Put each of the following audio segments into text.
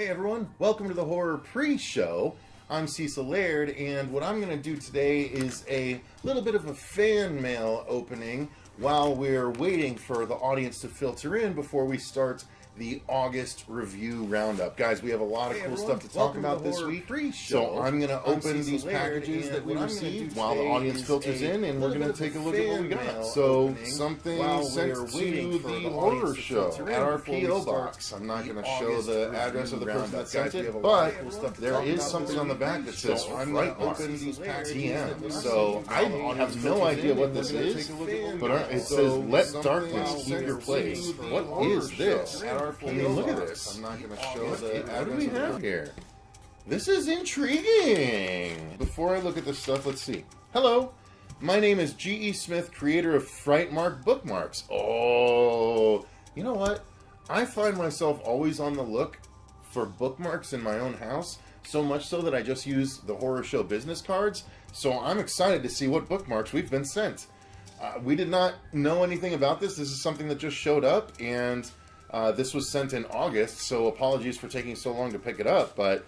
Hey everyone, welcome to the Horror Pre-Show. I'm Cecil Laird, and what I'm going to do today is a little bit of a fan mail opening while we're waiting for the audience to filter in before we start the August review roundup. Guys, we have a lot of cool stuff to talk about this week, so I'm going to open these packages that we received while the audience filters in, and we're going to take a look at what we got. So, something sent to the horror show at our P.O. box. I'm not going to show the address of the person that sent it, but there is something on the back that says Fright Marks TM. So, I have no idea what this is, but it says, "Let darkness keep your place." What is this? I mean, look at this. I'm not going to show what do we have here? This is intriguing. Before I look at this stuff, let's see. Hello, my name is G.E. Smith, creator of Frightmark Bookmarks. Oh, you know what? I find myself always on the look for bookmarks in my own house, so much so that I just use the Horror Show business cards. So I'm excited to see what bookmarks we've been sent. We did not know anything about this. This is something that just showed up, and this was sent in August, so apologies for taking so long to pick it up, but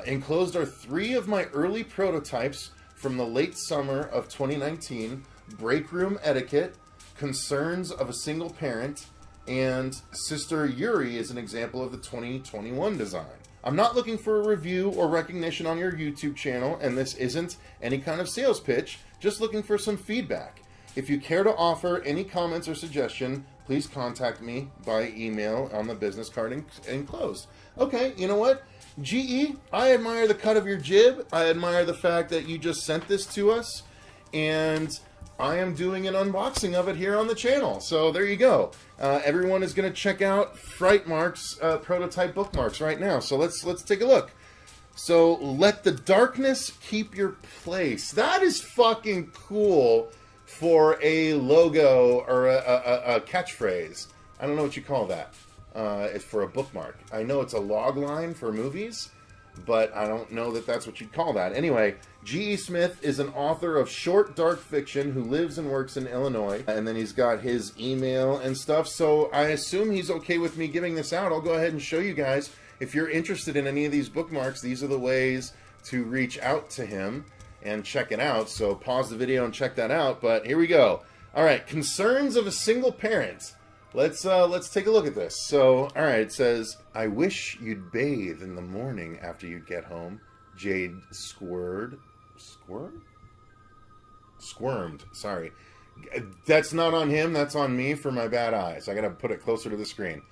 enclosed are 3 of my early prototypes from the late summer of 2019, Break Room Etiquette, Concerns of a Single Parent, and Sister Yuri is an example of the 2021 design. I'm not looking for a review or recognition on your YouTube channel, and this isn't any kind of sales pitch, just looking for some feedback. If you care to offer any comments or suggestion, please contact me by email on the business card enclosed. Okay, you know what? GE, I admire the cut of your jib. I admire the fact that you just sent this to us. And I am doing an unboxing of it here on the channel. So there you go. Everyone is going to check out Frightmark's prototype bookmarks right now. So let's take a look. So, let the darkness keep your place. That is fucking cool. For a logo or a catchphrase. I don't know what you call that. It's for a bookmark. I know it's a log line for movies, but I don't know that that's what you'd call that. Anyway, G.E. Smith is an author of short dark fiction who lives and works in Illinois, and then he's got his email and stuff, so I assume he's okay with me giving this out. I'll go ahead and show you guys. If you're interested in any of these bookmarks, these are the ways to reach out to him and check it out. So pause the video and check that out. But here we go. All right, Concerns of a Single Parent. Let's take a look at this. So, all right, it says, "I wish you'd bathe in the morning after you get home. Jade squirmed. Sorry, that's not on him. That's on me for my bad eyes. I gotta put it closer to the screen.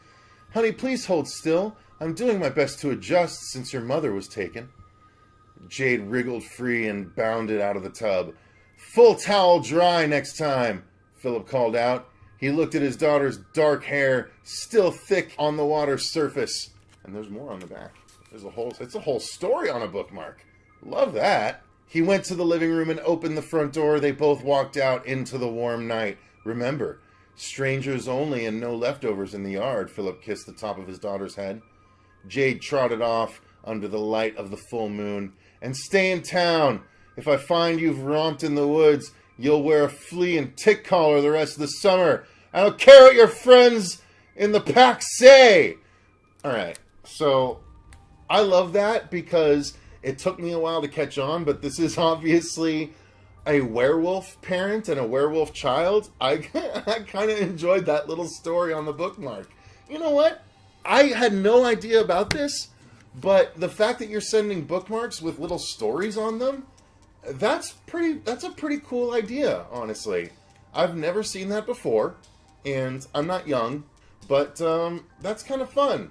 Honey, please hold still. I'm doing my best to adjust since your mother was taken." Jade wriggled free and bounded out of the tub. "Full towel dry next time," Philip called out. He looked at his daughter's dark hair, still thick on the water's surface. And there's more on the back. It's a whole story on a bookmark. Love that. He went to the living room and opened the front door. They both walked out into the warm night. "Remember, strangers only and no leftovers in the yard," Philip kissed the top of his daughter's head. Jade trotted off under the light of the full moon. "And stay in town. If I find you've romped in the woods, you'll wear a flea and tick collar the rest of the summer. I don't care what your friends in the pack say." Alright, so I love that because it took me a while to catch on, but this is obviously a werewolf parent and a werewolf child. I kind of enjoyed that little story on the bookmark. You know what? I had no idea about this. But the fact that you're sending bookmarks with little stories on them, that's a pretty cool idea, honestly. I've never seen that before, and I'm not young, but that's kind of fun.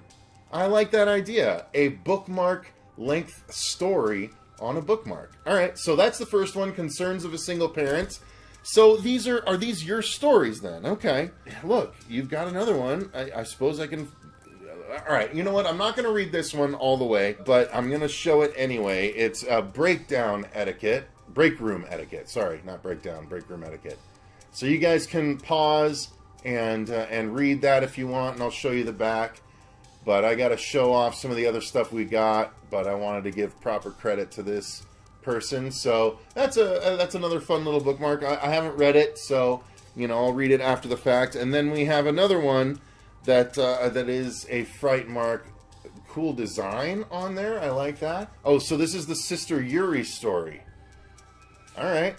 I like that idea. A bookmark length story on a bookmark. Alright, so that's the first one, Concerns of a Single Parent. So these are these your stories then? Okay. Look, you've got another one. I suppose I can... Alright, you know what? I'm not going to read this one all the way, but I'm going to show it anyway. It's Break Room Etiquette. Sorry, not breakdown, Break Room Etiquette. So you guys can pause and read that if you want, and I'll show you the back. But I got to show off some of the other stuff we got, but I wanted to give proper credit to this person. So that's another fun little bookmark. I haven't read it, so you know, I'll read it after the fact. And then we have another one that is a Frightmark cool design on there. I like that. Oh, so this is the Sister Yuri story. All right.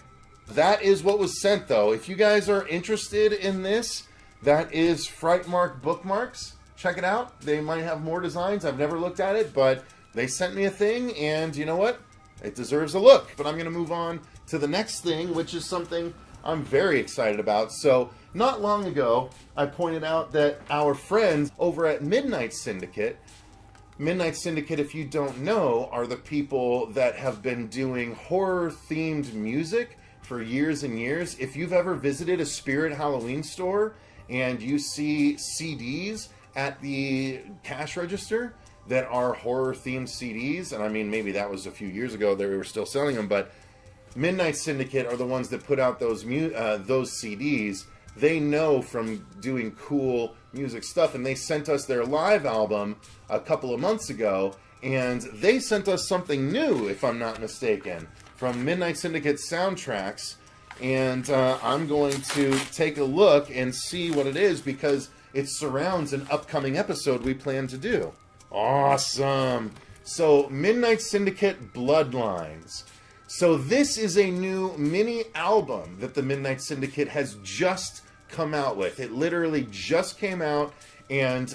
That is what was sent, though. If you guys are interested in this, that is Frightmark Bookmarks. Check it out. They might have more designs. I've never looked at it, but they sent me a thing, and you know what? It deserves a look. But I'm going to move on to the next thing, which is something I'm very excited about. So, not long ago, I pointed out that our friends over at Midnight Syndicate, if you don't know, are the people that have been doing horror-themed music for years and years. If you've ever visited a Spirit Halloween store and you see CDs at the cash register that are horror-themed CDs, and I mean, maybe that was a few years ago that we were still selling them, but Midnight Syndicate are the ones that put out those CDs. They know from doing cool music stuff, and they sent us their live album a couple of months ago, and they sent us something new, if I'm not mistaken, from Midnight Syndicate Soundtracks, and I'm going to take a look and see what it is, because it surrounds an upcoming episode we plan to do. Awesome! So, Midnight Syndicate Bloodlines. So this is a new mini album that the Midnight Syndicate has just come out with. It literally just came out, and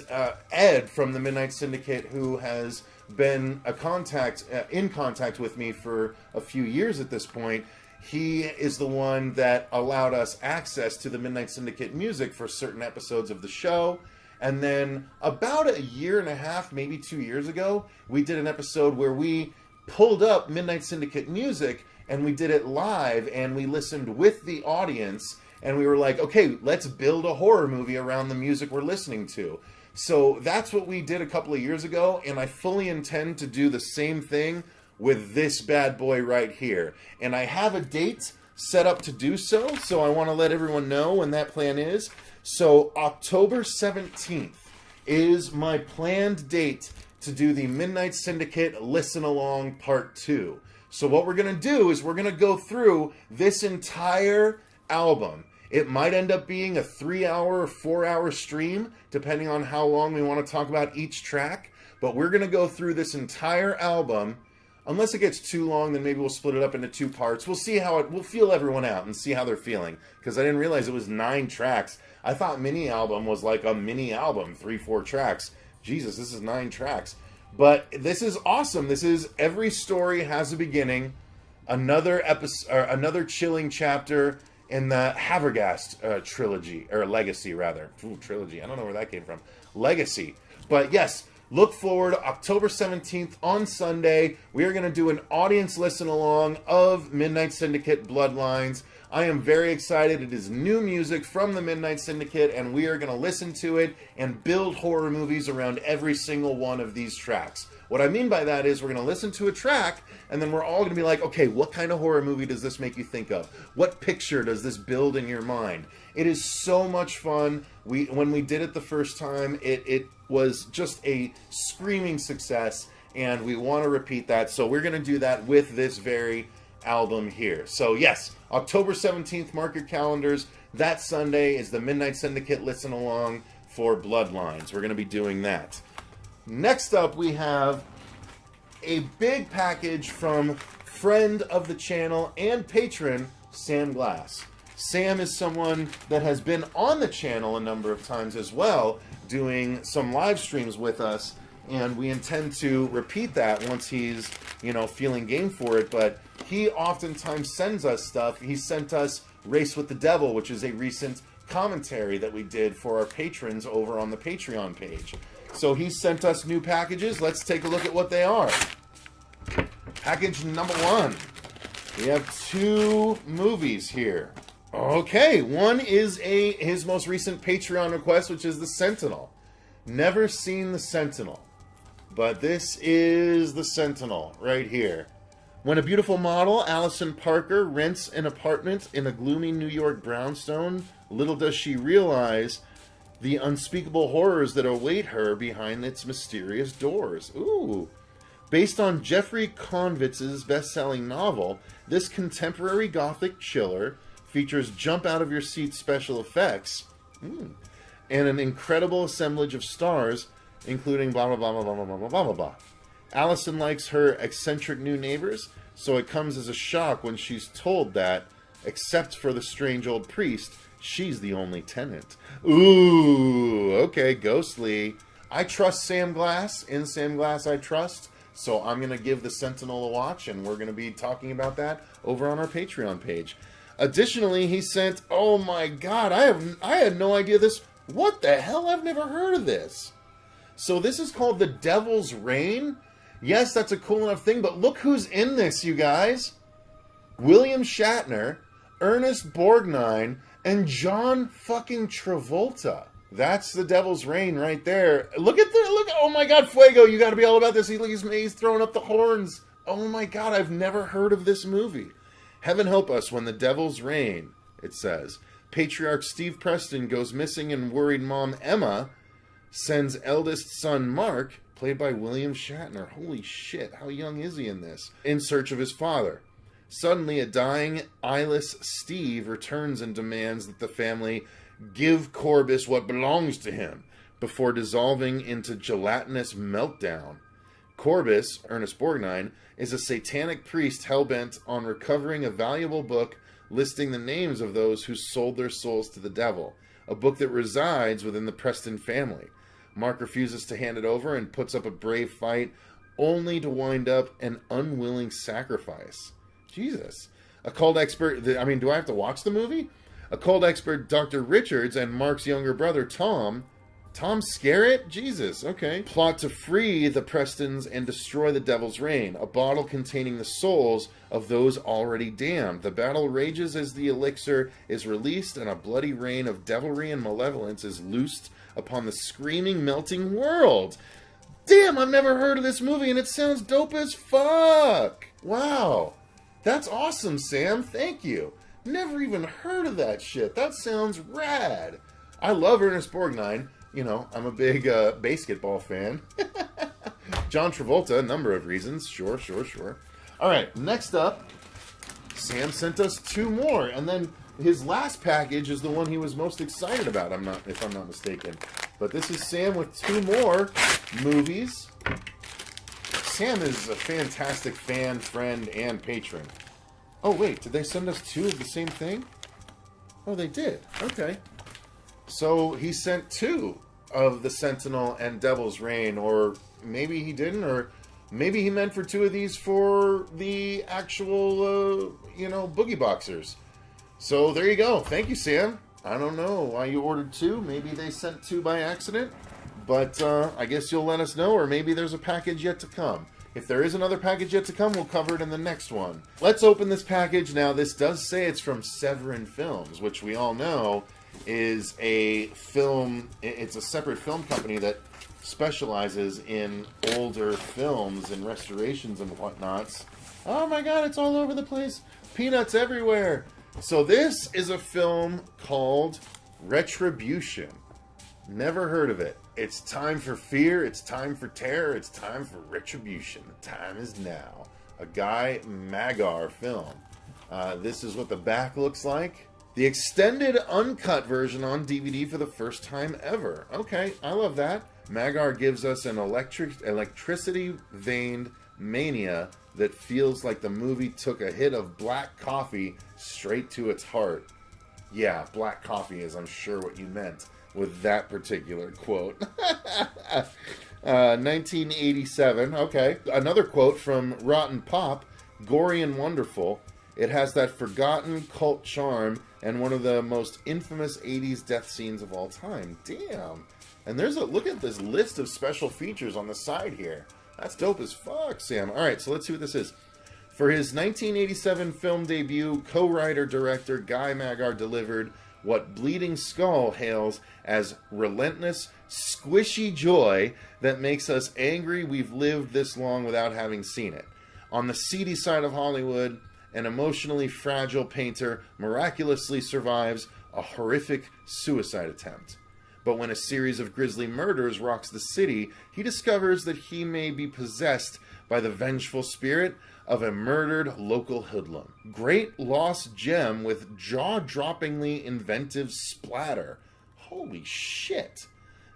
Ed from the Midnight Syndicate, who has been in contact with me for a few years at this point, he is the one that allowed us access to the Midnight Syndicate music for certain episodes of the show. And then about a year and a half, maybe 2 years ago, we did an episode where we pulled up Midnight Syndicate music and we did it live, and we listened with the audience, and we were like, okay, let's build a horror movie around the music we're listening to. So that's what we did a couple of years ago, and I fully intend to do the same thing with this bad boy right here. And I have a date set up to do so I want to let everyone know when that plan is. So October 17th is my planned date to do the Midnight Syndicate Listen Along Part 2. So what we're going to do is we're going to go through this entire album. It might end up being a 3-hour or 4-hour stream, depending on how long we want to talk about each track. But we're going to go through this entire album. Unless it gets too long, then maybe we'll split it up into 2 parts. We'll see how we'll feel everyone out and see how they're feeling. Because I didn't realize it was 9 tracks. I thought mini album was like a mini album, 3-4 tracks. Jesus, this is 9 tracks. But this is awesome. This is every story has a beginning, another episode, or another chilling chapter in the Havergast trilogy, or legacy rather. Ooh, trilogy. I don't know where that came from. Legacy. But yes, look forward October 17th on Sunday. We are going to do an audience listen along of Midnight Syndicate Bloodlines. I am very excited. It is new music from the Midnight Syndicate, and we are going to listen to it and build horror movies around every single one of these tracks. What I mean by that is we're going to listen to a track, and then we're all going to be like, okay, what kind of horror movie does this make you think of? What picture does this build in your mind? It is so much fun. When we did it the first time, it was just a screaming success, and we want to repeat that. So we're going to do that with this very album here. So yes, October 17th, mark your calendars. That Sunday is the Midnight Syndicate Listen Along for Bloodlines. We're going to be doing that. Next up, we have a big package from friend of the channel and patron, Sam Glass. Sam is someone that has been on the channel a number of times as well, doing some live streams with us, and we intend to repeat that once he's, feeling game for it. But he oftentimes sends us stuff. He sent us Race with the Devil, which is a recent commentary that we did for our patrons over on the Patreon page. So he sent us new packages. Let's take a look at what they are. Package number 1. We have 2 movies here. Okay, one is his most recent Patreon request, which is the Sentinel. Never seen the Sentinel, but this is the Sentinel right here. When a beautiful model, Allison Parker, rents an apartment in a gloomy New York brownstone, little does she realize the unspeakable horrors that await her behind its mysterious doors. Ooh. Based on Jeffrey Konvitz's best-selling novel, this contemporary gothic chiller features jump-out-of-your-seat special effects and an incredible assemblage of stars including blah, blah, blah, blah, blah, blah, blah, blah, blah, blah. Allison likes her eccentric new neighbors, so it comes as a shock when she's told that, except for the strange old priest, she's the only tenant. Ooh, okay, ghostly. I trust Sam Glass. In Sam Glass, I trust. So I'm going to give the Sentinel a watch, and we're going to be talking about that over on our Patreon page. Additionally, he sent, oh my god, I had no idea this. What the hell? I've never heard of this. So this is called The Devil's Reign. Yes, that's a cool enough thing, but look who's in this, you guys. William Shatner, Ernest Borgnine, and John fucking Travolta. That's The Devil's Reign right there. Look, oh my god, Fuego, you gotta be all about this. He's throwing up the horns. Oh my god, I've never heard of this movie. Heaven help us when the devil's reign, it says. Patriarch Steve Preston goes missing and worried mom Emma sends eldest son Mark, played by William Shatner. Holy shit, how young is he in this? In search of his father. Suddenly, a dying, eyeless Steve returns and demands that the family give Corbus what belongs to him before dissolving into gelatinous meltdown. Corbus, Ernest Borgnine, is a satanic priest hell-bent on recovering a valuable book listing the names of those who sold their souls to the devil, a book that resides within the Preston family. Mark refuses to hand it over and puts up a brave fight, only to wind up an unwilling sacrifice. Jesus. A cult expert, do I have to watch the movie? A cult expert, Dr. Richards, and Mark's younger brother, Tom Skerritt? Jesus, okay. Plot to free the Prestons and destroy the Devil's Reign, a bottle containing the souls of those already damned. The battle rages as the elixir is released and a bloody rain of devilry and malevolence is loosed upon the screaming, melting world. Damn, I've never heard of this movie and it sounds dope as fuck. Wow. That's awesome, Sam. Thank you. Never even heard of that shit. That sounds rad. I love Ernest Borgnine. You know, I'm a big basketball fan. John Travolta, a number of reasons. Sure. All right, next up, Sam sent us 2 more, and then his last package is the one he was most excited about, if I'm not mistaken. But this is Sam with 2 more movies. Sam is a fantastic fan, friend, and patron. Oh, wait, did they send us 2 of the same thing? Oh, they did. Okay. So he sent 2 of the Sentinel and Devil's Reign, or maybe he didn't, or maybe he meant for 2 of these for the actual, boogie boxers. So there you go. Thank you, Sam. I don't know why you ordered 2. Maybe they sent 2 by accident, but I guess you'll let us know, or maybe there's a package yet to come. If there is another package yet to come, we'll cover it in the next one. Let's open this package. Now, this does say it's from Severin Films, which we all know is a film, it's a separate film company that specializes in older films and restorations and whatnots. Oh my god, it's all over the place. Peanuts everywhere. So this is a film called Retribution. Never heard of it. It's time for fear, it's time for terror, it's time for retribution. The time is now. A Guy Magar film. This is what the back looks like. The extended uncut version on DVD for the first time ever. Okay, I love that. Magar gives us an electricity-veined mania that feels like the movie took a hit of black coffee straight to its heart. Yeah, black coffee is, I'm sure, what you meant with that particular quote. 1987, okay. Another quote from Rotten Pop, gory and wonderful. It has that forgotten cult charm and one of the most infamous 80s death scenes of all time. Damn. And there's look at this list of special features on the side here. That's dope as fuck, Sam. Alright, so let's see what this is. For his 1987 film debut, co-writer-director Guy Magar delivered what Bleeding Skull hails as relentless, squishy joy that makes us angry we've lived this long without having seen it. On the seedy side of Hollywood, an emotionally fragile painter miraculously survives a horrific suicide attempt. But when a series of grisly murders rocks the city, he discovers that he may be possessed by the vengeful spirit of a murdered local hoodlum. Great lost gem with jaw-droppingly inventive splatter. Holy shit.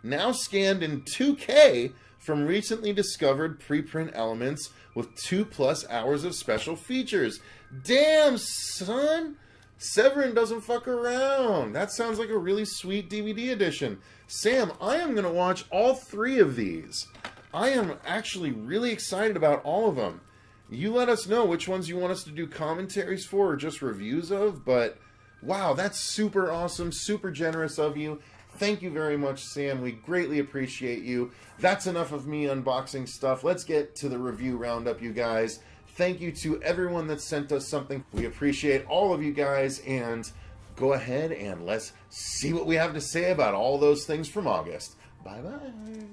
now scanned in 2K from recently discovered preprint elements with 2+ hours of special features. Damn, son! Severin doesn't fuck around. That sounds like a really sweet DVD edition. Sam, I am going to watch all 3 of these. I am actually really excited about all of them. You let us know which ones you want us to do commentaries for or just reviews of, but wow, that's super awesome, super generous of you. Thank you very much, Sam. We greatly appreciate you. That's enough of me unboxing stuff. Let's get to the review roundup, you guys. Thank you to everyone that sent us something. We appreciate all of you guys, and go ahead and let's see what we have to say about all those things from August. Bye-bye.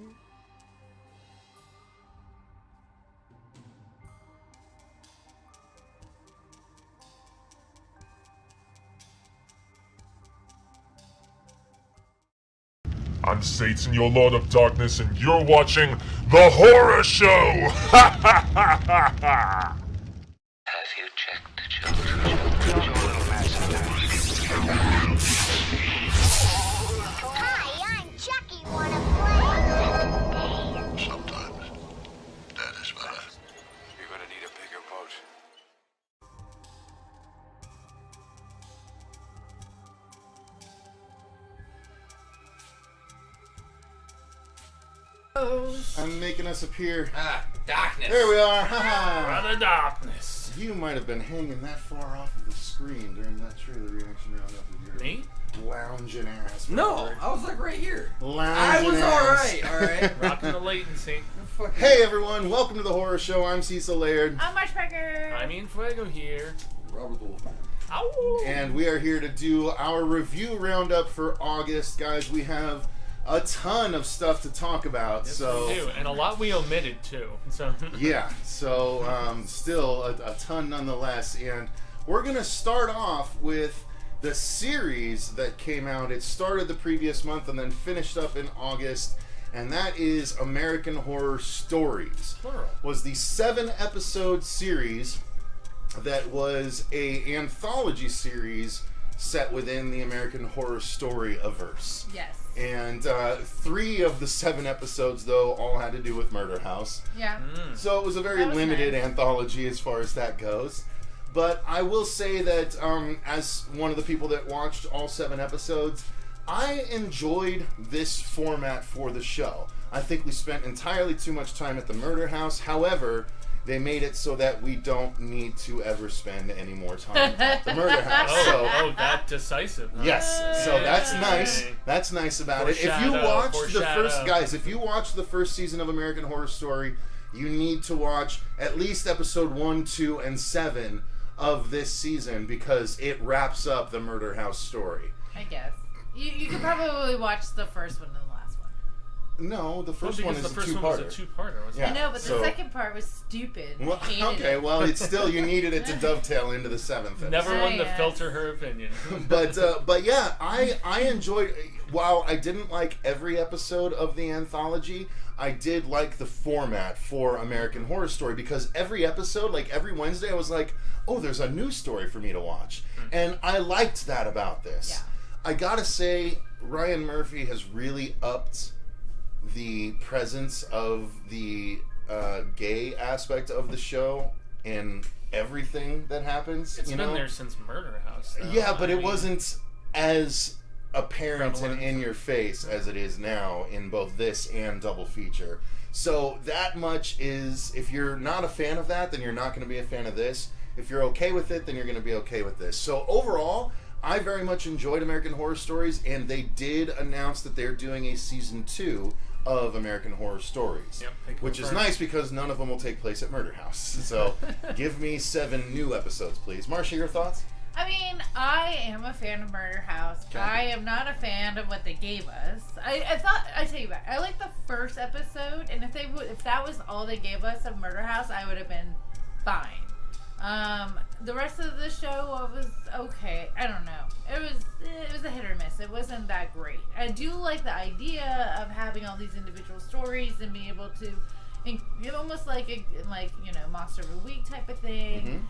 I'm Satan, your Lord of Darkness, and you're watching The Horror Show! Ha ha ha ha ha! Have you checked the children? Your little master. Hi, I'm Chucky. Wanna play? Sometimes that is better. You're gonna need a bigger boat. I'm making us appear. Darkness. There we are. Haha. Brother Darkness. You might have been hanging that far off of the screen during that trailer reaction roundup with your Me? lounging ass. No, brother. I was like right here. Lounging I was ass. alright. Rocking the latency. Hey everyone, welcome to the Horror Show. I'm Cecil Laird. I'm Marcia. I mean Fuego here. Robert Wolfman. Ow! And we are here to do our review roundup for August. Guys, we have a ton of stuff to talk about. Yes, so we do, and a lot we omitted too. So yeah, so still a ton nonetheless. And we're going to start off with the series that came out. It started the previous month and then finished up in August. And that is American Horror Stories. Plural. Was the 7-episode series that was a anthology series set within the American Horror Story averse. Yes. And 3 of the 7 episodes, though, all had to do with Murder House. Yeah. So it was a very That was limited nice. anthology as far as that goes. But I will say that as one of the people that watched all 7 episodes, I enjoyed this format for the show. I think we spent entirely too much time at the Murder House. However, they made it so that we don't need to ever spend any more time at the Murder House. Oh, that decisive. Huh? Yes, so that's Yay. nice. That's nice about it. If you Foreshadow, watch the foreshadow. first, guys, if you watch the first season of American Horror Story, you need to watch at least episode 1, 2, and 7 of this season because it wraps up the Murder House story. I guess. You could probably watch the first one and the last one. No, the first Well, one because is the a first one was a two-parter. two-parter, wasn't Yeah. I know, but so- the second part was stupid. I Well, hated okay, it. well, it's still, you needed it to dovetail into the 7th episode. Never one to yes. filter her opinion. But yeah, I enjoyed. While I didn't like every episode of the anthology, I did like the format for American Horror Story because every episode, like every Wednesday, I was like, "Oh, there's a new story for me to watch," and I liked that about this. Yeah. I gotta say, Ryan Murphy has really upped the presence of the gay aspect of the show in everything that happens. It's you been know? there since Murder House. Though. Yeah, but I it mean, wasn't as apparent and Prevalent. in your face as it is now in both this and Double Feature. So that much is, if you're not a fan of that, then you're not going to be a fan of this. If you're okay with it, then you're going to be okay with this. So overall, I very much enjoyed American Horror Stories, and they did announce that they're doing a season 2 of American Horror Stories. Yep, they which is confirmed. nice because none of them will take place at Murder House. So give me 7 new episodes, please. Marcia, your thoughts? I mean, I am a fan of Murder House. Okay. I am not a fan of what they gave us. I tell you what, I like the first episode, and if that was all they gave us of Murder House, I would have been fine. The rest of the show was okay. I don't know. It was a hit or miss. It wasn't that great. I do like the idea of having all these individual stories and being able to, almost like Monster of the Week type of thing.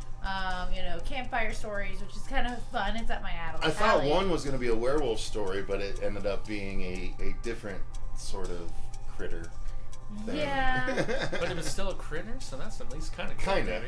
Campfire stories, which is kind of fun. It's up my alley. I thought one was going to be a werewolf story, but it ended up being a different sort of critter thing. Yeah. But it was still a critter, so that's at least kind of Kinda.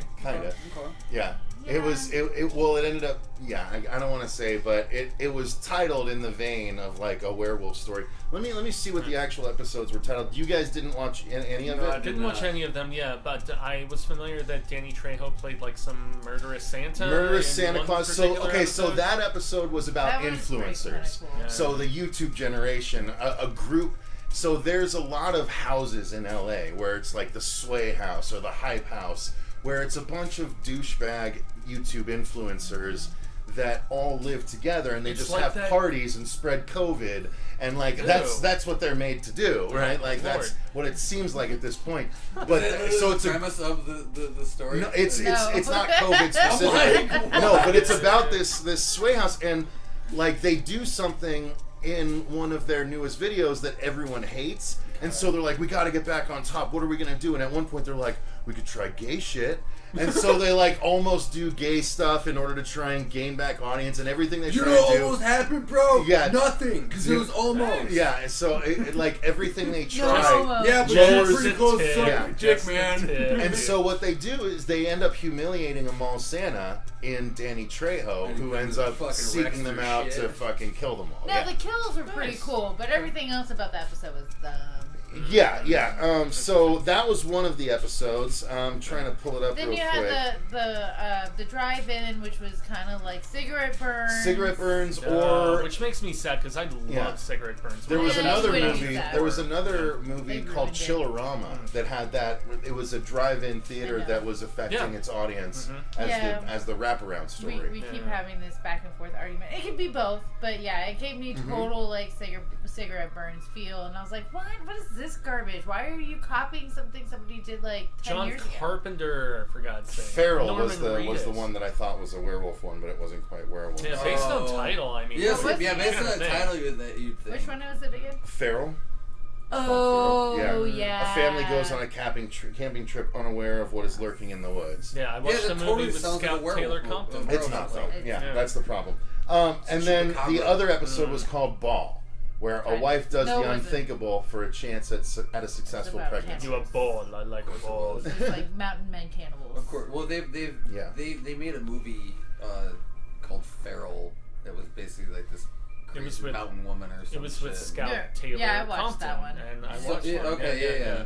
Yeah. It was. Well, it ended up. Yeah, I don't want to say, but it was titled in the vein of like a werewolf story. Let me see what the actual episodes were titled. You guys didn't watch any of I it? didn't watch any of them, yeah, but I was familiar that Danny Trejo played like some murderous Santa. Murderous in Santa one Claus. So particular okay, so episode. that episode was about That was pretty influencers. kinda cool. Yeah. So the YouTube generation, a group. So there's a lot of houses in LA where it's like the Sway House or the Hype House, where it's a bunch of douchebag YouTube influencers that all live together and they It's just like have that- parties and spread COVID and like Ew. that's what they're made to do, right? Like that's Lord. what it seems like at this point. But So so it's the a premise of the story. no, it's No. not COVID specific. Like, No, but it's about this Sway House, and like they do something in one of their newest videos that everyone hates, and so they're like, we got to get back on top. What are we gonna do? And at one point they're like, we could try gay shit. And so they like almost do gay stuff in order to try and gain back audience, and everything they You try know, to do. almost happened, bro. Yeah. Nothing, because it was almost. Yeah, and so like everything they No try. homo. Yeah, but Lowers you're pretty close the to tip. Yeah. sucking dick, Just the man. tip. And so what they do is they end up humiliating a mall Santa in Danny Trejo, And who he ends fucking up wrecks seeking them their out shit. to fucking kill them all. No, Yeah. the kills were pretty Nice. cool, but everything else about the episode was dumb. Yeah. So that was one of the episodes. I'm trying to pull it up Then real you quick. had the drive-in, which was kind of like cigarette burns. Cigarette burns, or which makes me sad because I love Yeah. cigarette burns. there was Yeah, another that's what it movie. is. There was another They movie ruined called it. Chillerama that had that. It was a drive-in theater I know. that was affecting Yeah. its audience Yeah. as the wraparound story. We keep Yeah. having this back and forth argument. It could be both, but yeah, it gave me total like cigarette burns feel, and I was like, what? What is this garbage? Why are you copying something somebody did like 10 John years ago? Carpenter, for God's sake. Feral Norman was the Reedus. one that I thought was a werewolf one, but it wasn't quite werewolf. Yeah, based on title, I mean. Yes, what's yeah, the based on other the thing? title that you'd think. Which one was it again? Feral. Oh, yeah. A family goes on a camping trip unaware of what is lurking in the woods. Yeah, I watched that the movie totally with sounds like a Scout werewolf Taylor movie. Compton. It's not though. It's- Yeah, Yeah. that's the problem. And then the chupacabra. other episode was called Ball, where a wife does No, the it wasn't. unthinkable for a chance at a successful about pregnancy. You a ball, I like a ball. It's like mountain men cannibals. Of course. Well, they made a movie called Feral that was basically like this It was crazy with- mountain woman or something. It was with Scout Yeah. Taylor Yeah, I watched Compton, that one. and I So- watched Yeah, one. okay, yeah.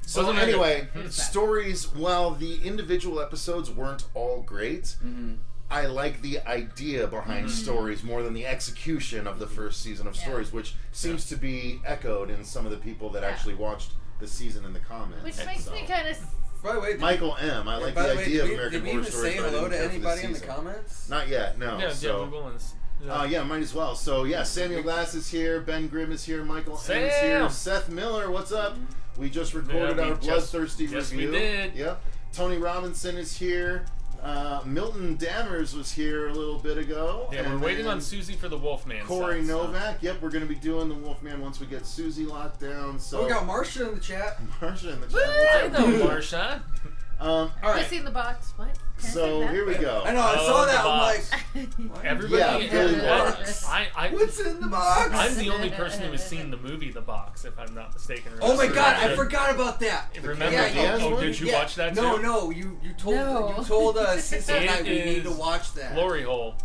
So Wasn't it anyway, good? stories. While the individual episodes weren't all great, Mm-hmm. I like the idea behind stories more than the execution of the first season of Yeah. stories, which seems to be echoed in some of the people that Yeah. actually watched the season in the comments. Which makes me kind of. By the way, Michael M. I like by the the way, idea of did American we Horror even Stories. say but I hello didn't to care for anybody this in the season. comments? Not yet, no. Yeah, so, we will. yeah, might as well. So yeah, Samuel Glass is here, Ben Grimm is here, Michael M is here, Sam! Seth Miller, what's up? We just recorded Yeah, we our just- Bloodthirsty yes, we review. did. Yep. Tony Robinson is here. Milton Dammers was here a little bit ago. Yeah, we're and waiting then on Susie for the Wolfman. Corey set, so- Novak. Yep, we're going to be doing the Wolfman once we get Susie locked down. So Oh, we got Marcia in the chat. Marcia in the I chat. know, Marcia. All Have you right. seen the box? What? Can I So say that? here we go. I know, I Oh, saw the that. box. I'm like, Everybody. Yeah, Billy Watts. I, what's in the box? I'm the only person who has seen the movie The Box, if I'm not mistaken. Oh my god, I Remember- forgot about that. Remember? Diaz Oh, one? did you Yeah. watch that too? No, you told No. you told us Cecil and I It we need to is watch that. Glory Hole.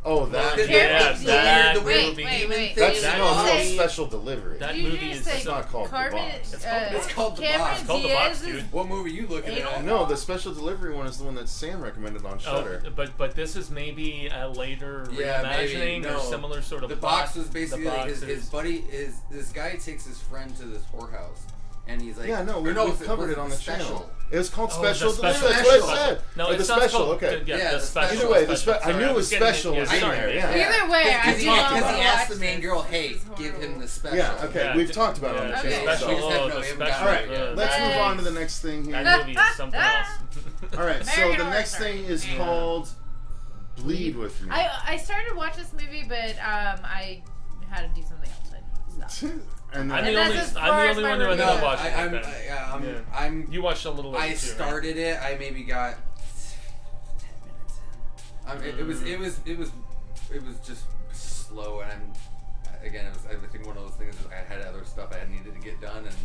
Oh, that. Did- Yeah, did- that did- Wait, movie. wait, wait. That's That no, it's called movie- Special Delivery. That Did you movie just is say It's not called The Carmen, Box. It's called The Cameron Box. It's called The Box, Diaz's- dude. What movie are you looking Anal? at? No, the Special Delivery one is the one that Sam recommended on Shudder. Oh, but this is maybe a later Yeah, maybe. reimagining or No. similar sort of The plot. box was basically The like box his is- buddy this guy takes his friend to this whorehouse and he's like Yeah, no, or we've was covered was it on the special? channel. It was called Oh, Special the Delivery. special. That's what I said. No, Or it's the not special. called, Okay. Yeah, the the special. Either way, special. I Sorry, knew was his getting- special was yeah, in sorry, there. yeah. Yeah. Either way, I Because do he not want to asked the watch main this. girl, This hey, is give him horrible. the special. Yeah, okay. Yeah, We've talked about it on the yeah, Okay. channel. the special. We just have Oh, no- the we haven't special. All right, Yeah. let's move on to the Thanks. next thing here. That movie is something else. All right, so American the Horror next Story. thing is Yeah. called Bleed With Me. I started to watch this movie, but I had to do something else. I stopped. And I'm then, the And only. that's as I'm far the as only my one who ended review. up No, watching I'm, it. then. yeah, Yeah. I'm You watched a little. I later, too, right? started it. I maybe got 10 minutes in. It was just slow, and I think one of those things is I had other stuff I get done. And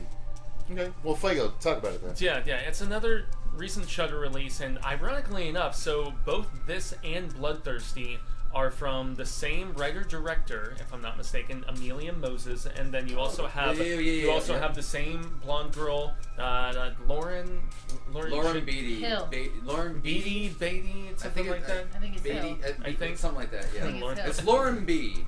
Okay. Well, Fuego, talk about it then. Yeah, it's another recent Shudder release, and ironically enough, so both this and Bloodthirsty are from the same writer-director, if I'm not mistaken, Amelia Moses, and then you also have have the same blonde girl, Lauren Beatty. Hill. Lauren Beatty. Beatty, something like that. I think it's Beatty. Hill. I think something like that. Yeah. I think it's Hill. It's Lauren B.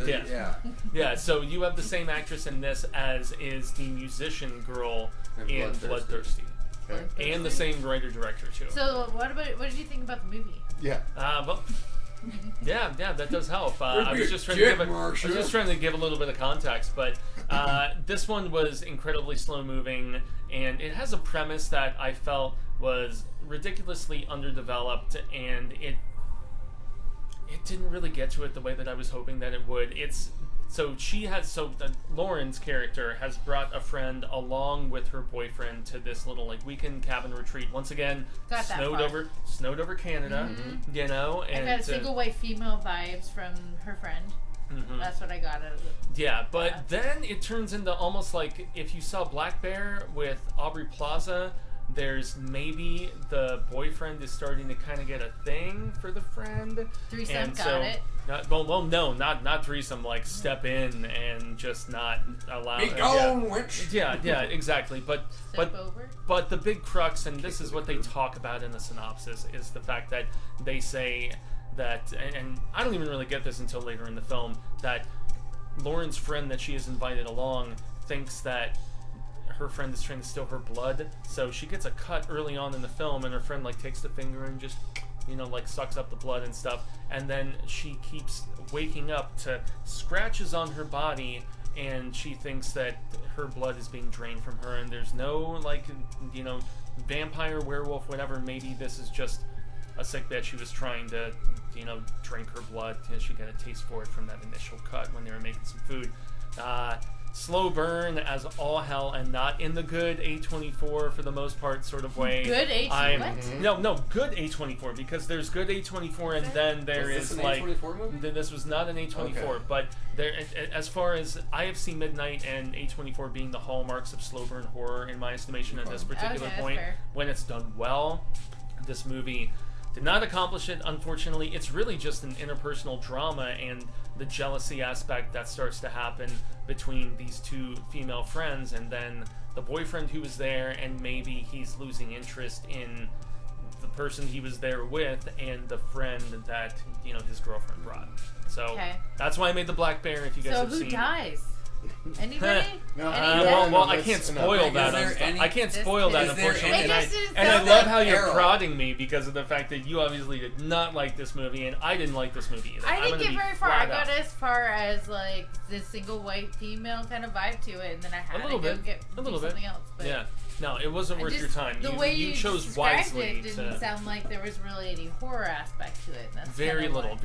Yeah. Yeah, so you have the same actress in this as is the musician girl in Bloodthirsty. Okay. And the same writer-director, too. So what did you think about the movie? Yeah. Well, yeah, that does help. I was just trying to give a little bit of context, but this one was incredibly slow-moving, and it has a premise that I felt was ridiculously underdeveloped, and it didn't really get to it the way that I was hoping that it would. Lauren's character has brought a friend along with her boyfriend to this little weekend cabin retreat. Once again, snowed over Canada, you know. And I got single white female vibes from her friend. Mm-hmm. That's what I got out of it. Yeah, but then it turns into almost like if you saw Black Bear with Aubrey Plaza. There's maybe the boyfriend is starting to kind of get a thing for the friend. Threesome, got it. No, not threesome. Like step in and just not allow. Be gone, witch. Yeah, exactly. But the big crux, and this is what they talk about in the synopsis, is the fact that they say that, and I don't even really get this until later in the film, that Lauren's friend that she has invited along thinks that her friend is trying to steal her blood, so she gets a cut early on in the film, and her friend takes the finger and just sucks up the blood and stuff, and then she keeps waking up to scratches on her body, and she thinks that her blood is being drained from her, and there's no vampire, werewolf, whatever. Maybe this is just a sick bitch who was trying to drink her blood. She got a taste for it from that initial cut when they were making some food. Slow burn as all hell, and not in the good A24 for the most part sort of way. Good A24? No, good A24, because there's good A24 and then there is A24 movie? This was not an A24, okay. But there, as far as I have seen Midnight and A24 being the hallmarks of slow burn horror in my estimation at this particular point, when it's done well, this movie did not accomplish it, unfortunately. It's really just an interpersonal drama and the jealousy aspect that starts to happen between these two female friends, and then the boyfriend who was there, and maybe he's losing interest in the person he was there with, and the friend that his girlfriend brought. So that's why I made the Black Bear. If you guys have seen. So who dies? Anybody? No, I can't spoil that. I can't spoil that, unfortunately. And I love how you're prodding me because of the fact that you obviously did not like this movie, and I didn't like this movie either. I didn't get very far. I got as far as this single white female kind of vibe to it, and then I had to go do something else. But yeah. No, it wasn't worth your time. The way you chose wisely. It didn't sound like there was really any horror aspect to it. That's very little.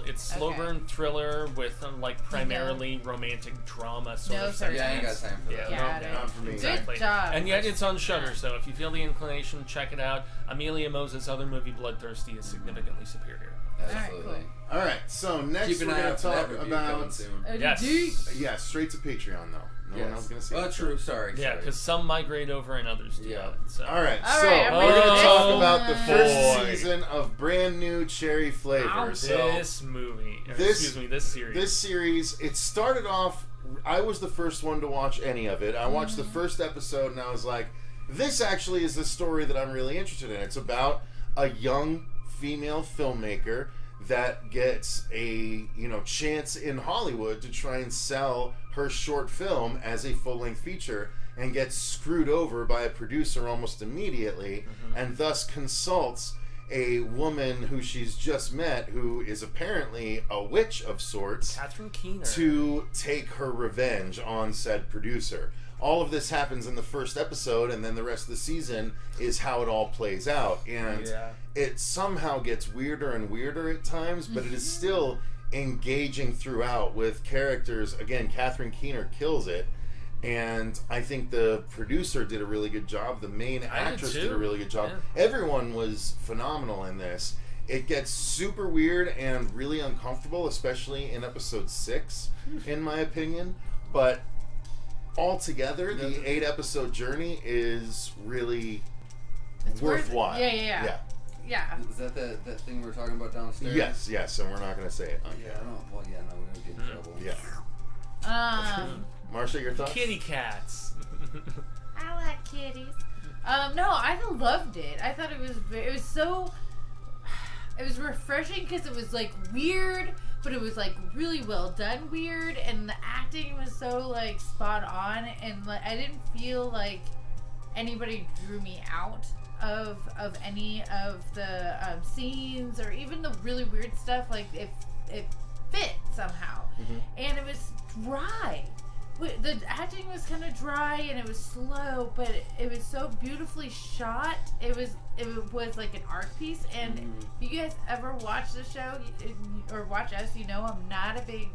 It's slow burn thriller with primarily romantic drama sort of sense. Yeah, I ain't got time for that. Not for me. Exactly. Good job. And yet it's on Shudder, so if you feel the inclination, check it out. Amelia Moses' other movie, Bloodthirsty, is significantly superior. Absolutely. All right, so next we're going to talk about. Yes, straight to Patreon though. No one else is going to see it. Oh, true. Sorry. Yeah, because some migrate over and others do. Yeah. So. All right, All so right, we're going to talk oh, about the first boy. season of brand new Cherry Flavor. This series. This series, it started off. I was the first one to watch any of it. I watched the first episode and I was like, this actually is the story that I'm really interested in. It's about a young female filmmaker that gets a chance in Hollywood to try and sell her short film as a full-length feature, and gets screwed over by a producer almost immediately, and thus consults a woman who she's just met, who is apparently a witch of sorts, Catherine Keener, to take her revenge on said producer. All of this happens in the first episode, and then the rest of the season is how it all plays out. And it somehow gets weirder and weirder at times, but it is still engaging throughout with characters. Again, Catherine Keener kills it. And I think the producer did a really good job. The main actress did a really good job. Yeah. Everyone was phenomenal in this. It gets super weird and really uncomfortable, especially in episode 6, in my opinion. But altogether, the 8-episode journey is really It's worthwhile. Yeah. Is that that thing we were talking about downstairs? Yes, and we're not going to say it. Yeah, I don't. Well, yeah, no, we don't get in trouble. Yeah. Marcia, your thoughts? Kitty cats. I like kitties. No, I loved it. I thought it was refreshing because it was like weird, but it was like really well done weird, and the acting was so like spot on, and like I didn't feel like anybody drew me out of any of the scenes or even the really weird stuff. Like it fit somehow, and it was dry. The acting was kind of dry and it was slow, but it was so beautifully shot. It was like an art piece. And if you guys ever watch the show or watch us, you know I'm not a big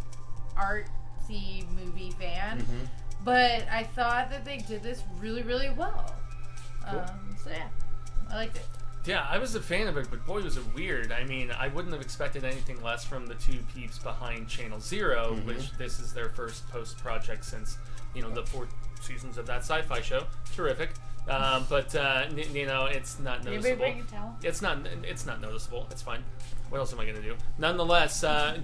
artsy movie fan, but I thought that they did this really, really well. Cool. So yeah, I liked it. Yeah, I was a fan of it, but boy, was it weird. I mean, I wouldn't have expected anything less from the two peeps behind Channel Zero, which this is their first post project since, the 4 seasons of that sci-fi show. Terrific. But it's not noticeable. It's not noticeable. It's fine. What else am I gonna do? Nonetheless, that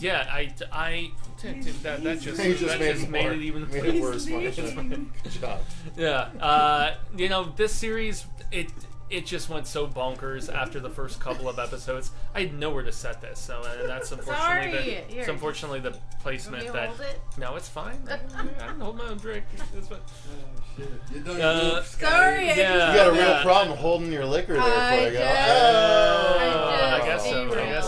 just made it even worse. Good job. Yeah. This series, it just went so bonkers after the first couple of episodes. I had nowhere to set this, so that's unfortunately the placement. Can you hold it? No, it's fine. I can hold my own drink. It's fine. Sorry. You got a real problem holding your liquor there, Fuego. I guess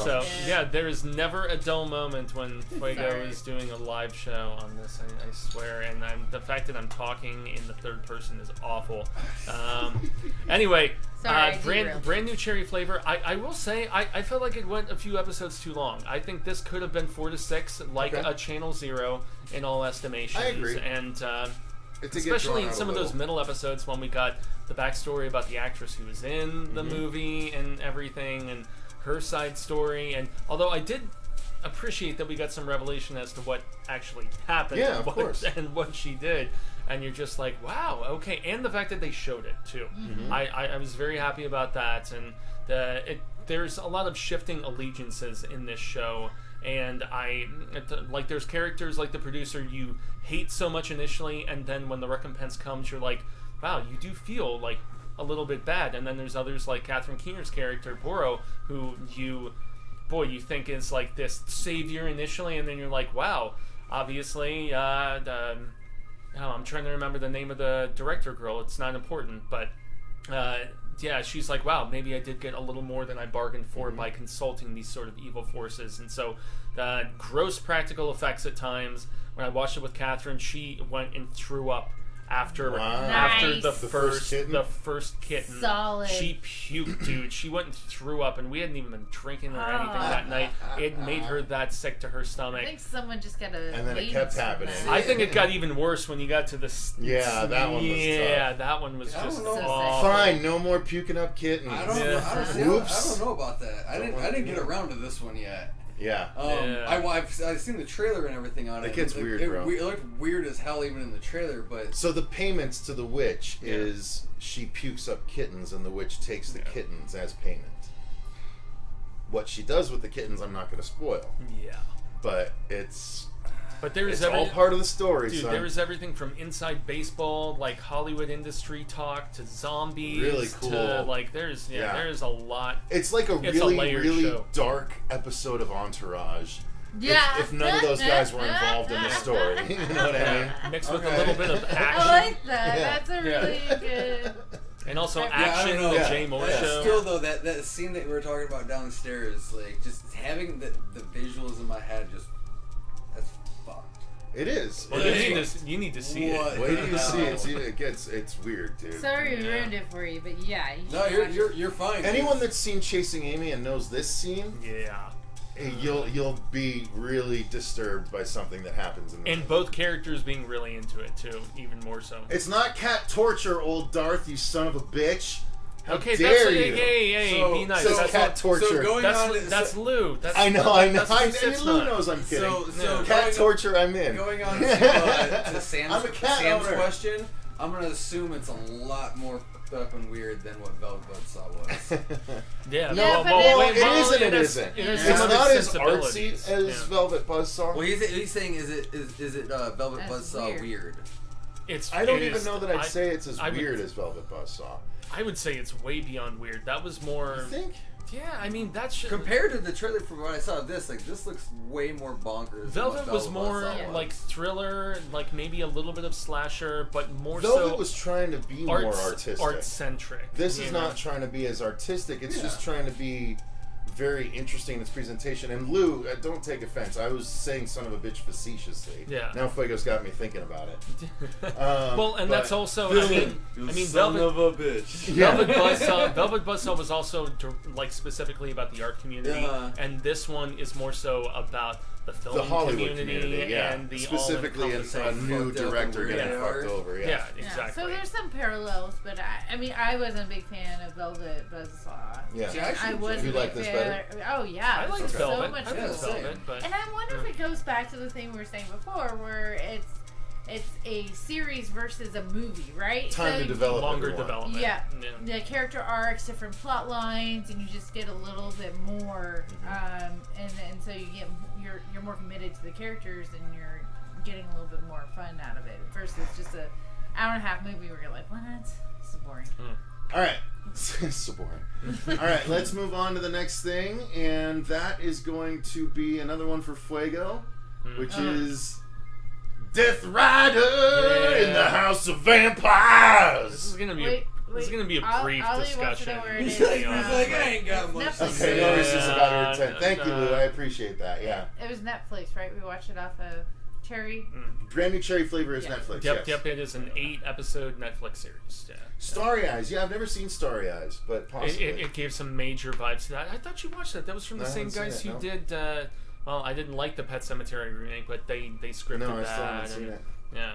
so. Yeah, there is never a dull moment when Fuego is doing a live show on this. I swear, and the fact that I'm talking in the third person is awful. Anyway. Brand new cherry flavor. I will say I felt like it went a few episodes too long. I think this could have been 4 to 6, like a Channel Zero in all estimations. I agree. And especially in some of those middle episodes when we got the backstory about the actress who was in the movie and everything, and her side story. And although I did appreciate that we got some revelation as to what actually happened and what she did. And you're just like, wow, okay. And the fact that they showed it, too. I was very happy about that. And there's a lot of shifting allegiances in this show. And there's characters like the producer you hate so much initially, and then when the recompense comes, you're like, wow, you do feel like a little bit bad. And then there's others like Catherine Keener's character, Boro, who you think is like this savior initially, and then you're like, wow, obviously, I'm trying to remember the name of the director girl. It's not important, but she's like, wow, maybe I did get a little more than I bargained for by consulting these sort of evil forces. And so gross practical effects at times. When I watched it with Catherine, she went and threw up after the first kitten. Solid. She puked, dude. She went and threw up, and we hadn't even been drinking or anything that night. It made her that sick to her stomach. I think someone just got a. And then it kept happening. I think it got even worse when you got to this. Yeah, that one was tough. Yeah, that one was just awful. Fine, no more puking up kittens. I don't know about that. I didn't get around to this one yet. Yeah. I've seen the trailer and everything on it. It gets weird, bro. It looked weird as hell even in the trailer, but... So the payments to the witch is she pukes up kittens and the witch takes the kittens as payment. What she does with the kittens, I'm not going to spoil. Yeah. But it's all part of the story, dude, son. there is everything from inside baseball, like Hollywood industry talk, to zombies. Really cool. To, like, there's a lot. It's like a really dark episode of Entourage. Yeah. If none of those guys were involved in the story. You know what I mean? Mixed with a little bit of action. I like that. Yeah. That's a really good... And also action, the Jay Moore show. Still, though, that scene that we were talking about downstairs, like, just having the visuals in my head, that's fucked. It is. Well, you need to see it. Wait till you see it. It's weird, dude. Sorry we ruined it for you, but yeah. You're fine. Anyone that's seen Chasing Amy and knows this scene, you'll be really disturbed by something that happens in the and both characters being really into it too, even more so. It's not cat torture, old Darth, you son of a bitch. Okay, dare that's you? hey, So- be nice. So that's cat torture. So going on, that's Lou. That's, I know. That's what Sid's Lou not. knows I'm kidding. So cat going- torture, I'm in. Going on to Sam's, I'm a cat Sam's owner. question, I'm gonna assume it's a lot more up and weird than what Velvet Buzzsaw was. Yeah, Yeah, but Well, it it is and it has- isn't. it has It's some of not its as artsy sensibilities. as Yeah. Velvet Buzzsaw. Well, he's saying is it Velvet That's Buzzsaw weird? I don't it even is- know that I'd say it's as I would- weird as Velvet Buzzsaw. I would say it's way beyond weird. That was more. You think? Yeah, I mean that should. Compared to the trailer from what I saw of this, like this looks way more bonkers. Velvet than what was more Buzzsaw was. like thriller, like maybe a little bit of slasher, but more Velvet so was trying to be more artistic. art centric. This is not trying to be as artistic. It's just trying to be very interesting in its presentation. And Lou, don't take offense. I was saying "son of a bitch" facetiously. Yeah. Now Fuego's got me thinking about it. Well, and but- that's also. I mean, Velvet. a bitch. Yeah. Velvet Buzzsaw was also like specifically about the art community, and this one is more so about the film The Hollywood community, yeah. and the Specifically, a all-encompassing- new fucked up director and getting weird. fucked over. Yeah, Yeah. exactly. So there's some parallels, but I mean, I wasn't a big fan of Velvet Buzzsaw. Yeah. See, I I wasn't You a like big this fan. Oh yeah, I like it's Velvet. so much I like better. same. Velvet, but And I wonder if it goes back to the thing we were saying before, where it's a series versus a movie, right? Time So to develop longer everyone. development. Yeah, the character arcs, different plot lines, and you just get a little bit more, and so you get you're more committed to the characters, and you're getting a little bit more fun out of it versus just a hour and a half movie where you're like, what? This is boring. All right. So boring. All right, let's move on to the next thing, and that is going to be another one for Fuego, which is Death Rider in the House of Vampires. This is gonna be Wait, this is gonna be a I'll- brief I'll leave one to discussion. know where it He's is. like, I ain't got much to Netflix. say. Okay, no, this is about your intent. Yeah, Thank you, Lou. I appreciate that. Yeah. It was Netflix, right? We watched it off of Cherry. Brand new cherry flavor is Yeah. Netflix. Yep, yes. it is an 8-episode Netflix series. Yeah. Starry Eyes. Yeah, I've never seen Starry Eyes, but possibly. It gave some major vibes to that. I thought you watched that. That was from the I same haven't seen guys it, who no. did. Well, I didn't like the Pet Cemetery remake, but they scripted No, I that. still haven't seen and- it. Yeah.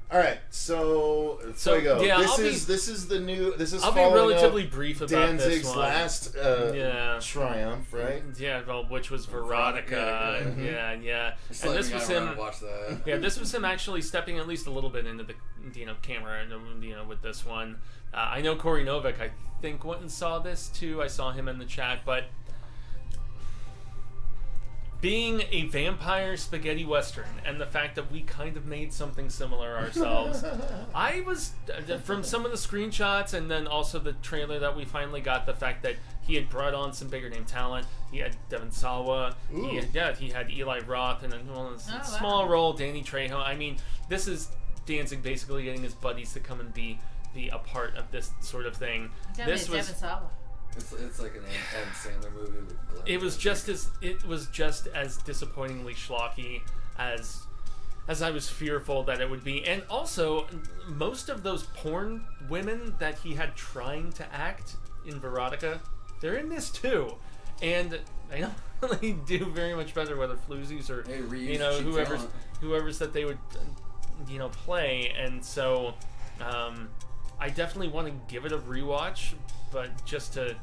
All right, so So, Fuego. yeah, this is the new. This is I'll be following relatively up brief about Danzig's this one. last Yeah. triumph, right? Yeah, well, which was Veronica. Veronica, Yeah. It's And like this we was gotta run him. and watch that. Yeah, this was him actually stepping at least a little bit into the camera, with this one. I know Corey Novick, I think, went and saw this too. I saw him in the chat, but being a vampire spaghetti western and the fact that we kind of made something similar ourselves, I was, from some of the screenshots and then also the trailer that we finally got, the fact that he had brought on some bigger name talent. He had Devon Sawa, he had Eli Roth, and a small role, Danny Trejo. I mean, this is Danzig basically getting his buddies to come and be a part of this sort of thing. This was It's like an Adam Sandler movie with Glenn. it was just as disappointingly schlocky as I was fearful that it would be. And also, most of those porn women that he had trying to act in Veronica, they're in this too, and they don't really do very much better, whether floozies or Hey, reuse cheap whoever's that they would play. And so I definitely want to give it a rewatch, but just to,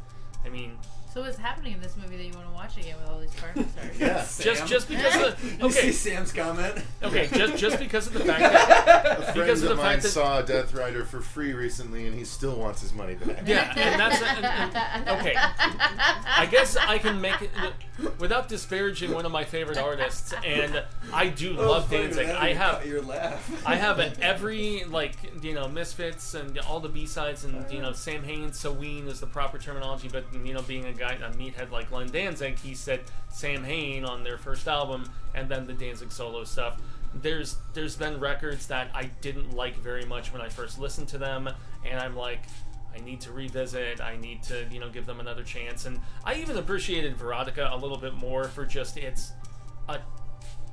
So what's happening in this movie that you want to watch again with all these porn stars? Yeah. Sam? just because of You see okay Sam's comment? okay just because of the fact that A friend because of of the mine fact that saw Death Rider for free recently, and he still wants his money back. yeah, and that's okay. I guess I can make it without disparaging one of my favorite artists, and I do love Danzig. I have your laugh. I have every Misfits and all the B-sides, and Sam Haines, Soween is the proper terminology, but being a meathead like Glenn Danzig, he said Sam Hain on their first album, and then the Danzig solo stuff. There's been records that I didn't like very much when I first listened to them, and I'm like, I need to revisit. I need to give them another chance. And I even appreciated Veronica a little bit more for just its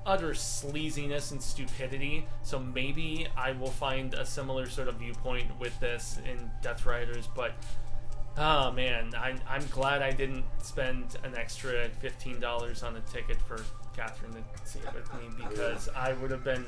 utter sleaziness and stupidity. So maybe I will find a similar sort of viewpoint with this in Death Riders, but oh man, I'm glad I didn't spend an extra $15 on a ticket for Catherine to see it with me, because I would have been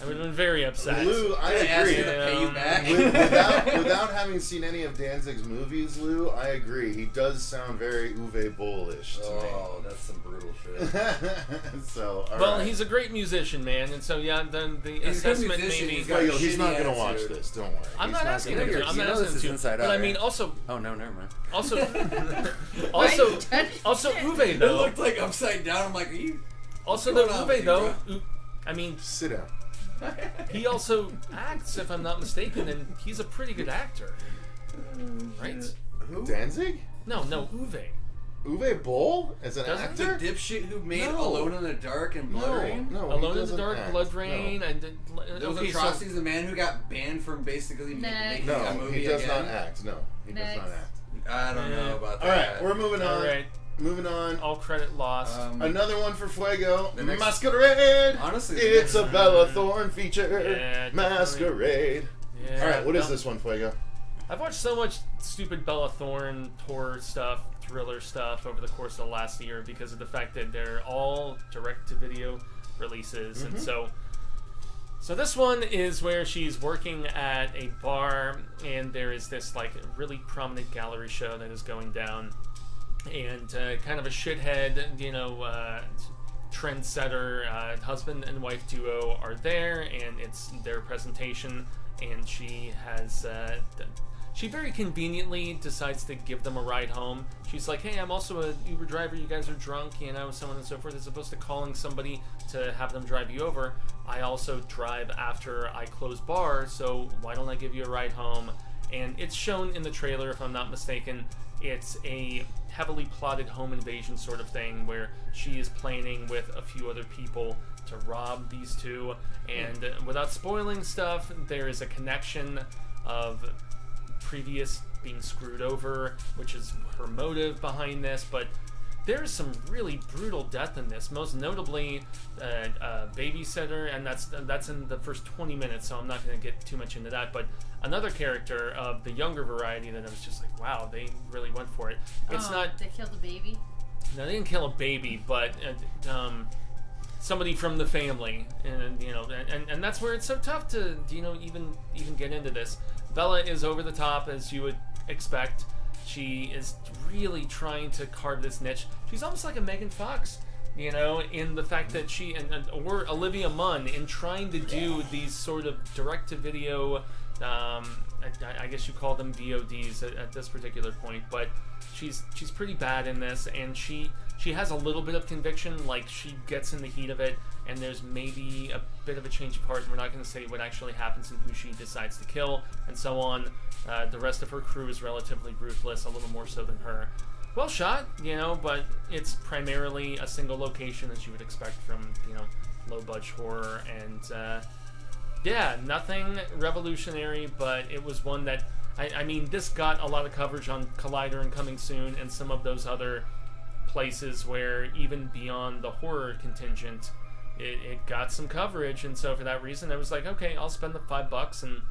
I would have been very upset. Lou, I They ask agree. you to pay you back. Without having seen any of Danzig's movies, Lou, I agree. He does sound very Uwe Boll-ish to Oh, that's some brutal shit. me. So, all Well, right. he's a great musician, man, and so yeah, then the He's a good assessment musician, maybe. he's got Well, he's shitty not going to watch attitude. this. Don't worry. I'm He's not asking him gonna- to. I'm not You know this asking is him to. Inside But Out, I mean, right? also, Oh no, never mind. also, Why also, you touching also it? Uwe It though. looked like upside down. I'm like, are you? Also, What's the going on with Uwe you, though. bro? I mean, Sit down. he also acts, if I'm not mistaken, and he's a pretty good actor, right? Who? Danzig? No, Uwe. Uwe Boll as an Doesn't The actor? dipshit who made No. Alone in the Dark and Blood Rain? No, he Alone in the doesn't Dark, act. Blood Rain, No. and Those okay, so atrocities, the man who got banned from basically making a No, movie he does again. not act. No, he does Next. not act. I don't know about All that. right, we're moving on. all right, Moving on. all credit lost. Another one for Fuego. The next- Masquerade. Honestly, It's a next- Bella Thorne feature. Yeah, Masquerade. yeah, All right, what is no. this one, Fuego? I've watched so much stupid Bella Thorne horror stuff, thriller stuff over the course of the last year because of the fact that they're all direct-to-video releases, and so this one is where she's working at a bar, and there is this like really prominent gallery show that is going down, and kind of a shithead, trendsetter husband and wife duo are there, and it's their presentation, and she has she very conveniently decides to give them a ride home. She's like, hey, I'm also an Uber driver, you guys are drunk, so on and so forth, as opposed to calling somebody to have them drive you over. I also drive after I close bars, so why don't I give you a ride home? And it's shown in the trailer, if I'm not mistaken. It's a heavily plotted home invasion sort of thing where she is planning with a few other people to rob these two. And without spoiling stuff, there is a connection of previous being screwed over, which is her motive behind this. But there's some really brutal death in this, most notably a babysitter, and that's in the first 20 minutes, so I'm not going to get too much into that. But another character of the younger variety that I was just like, wow, they really went for it. It's not... They killed a baby? No, they didn't kill a baby, but somebody from the family, and that's where it's so tough to even get into this. Bella is over the top, as you would expect. She is really trying to carve this niche. She's almost like a Megan Fox, in the fact that she or Olivia Munn in trying to do these sort of direct-to-video. I guess you call them VODs at this particular point, but she's pretty bad in this, and she has a little bit of conviction. Like, she gets in the heat of it, and there's maybe a bit of a change of heart, and we're not going to say what actually happens and who she decides to kill, and so on. The rest of her crew is relatively ruthless, a little more so than her. Well shot, but it's primarily a single location, as you would expect from, low-budget horror, and yeah, nothing revolutionary, but it was one that, I mean, this got a lot of coverage on Collider and Coming Soon and some of those other places where even beyond the horror contingent, it got some coverage, and so for that reason, I was like, okay, I'll spend the $5 and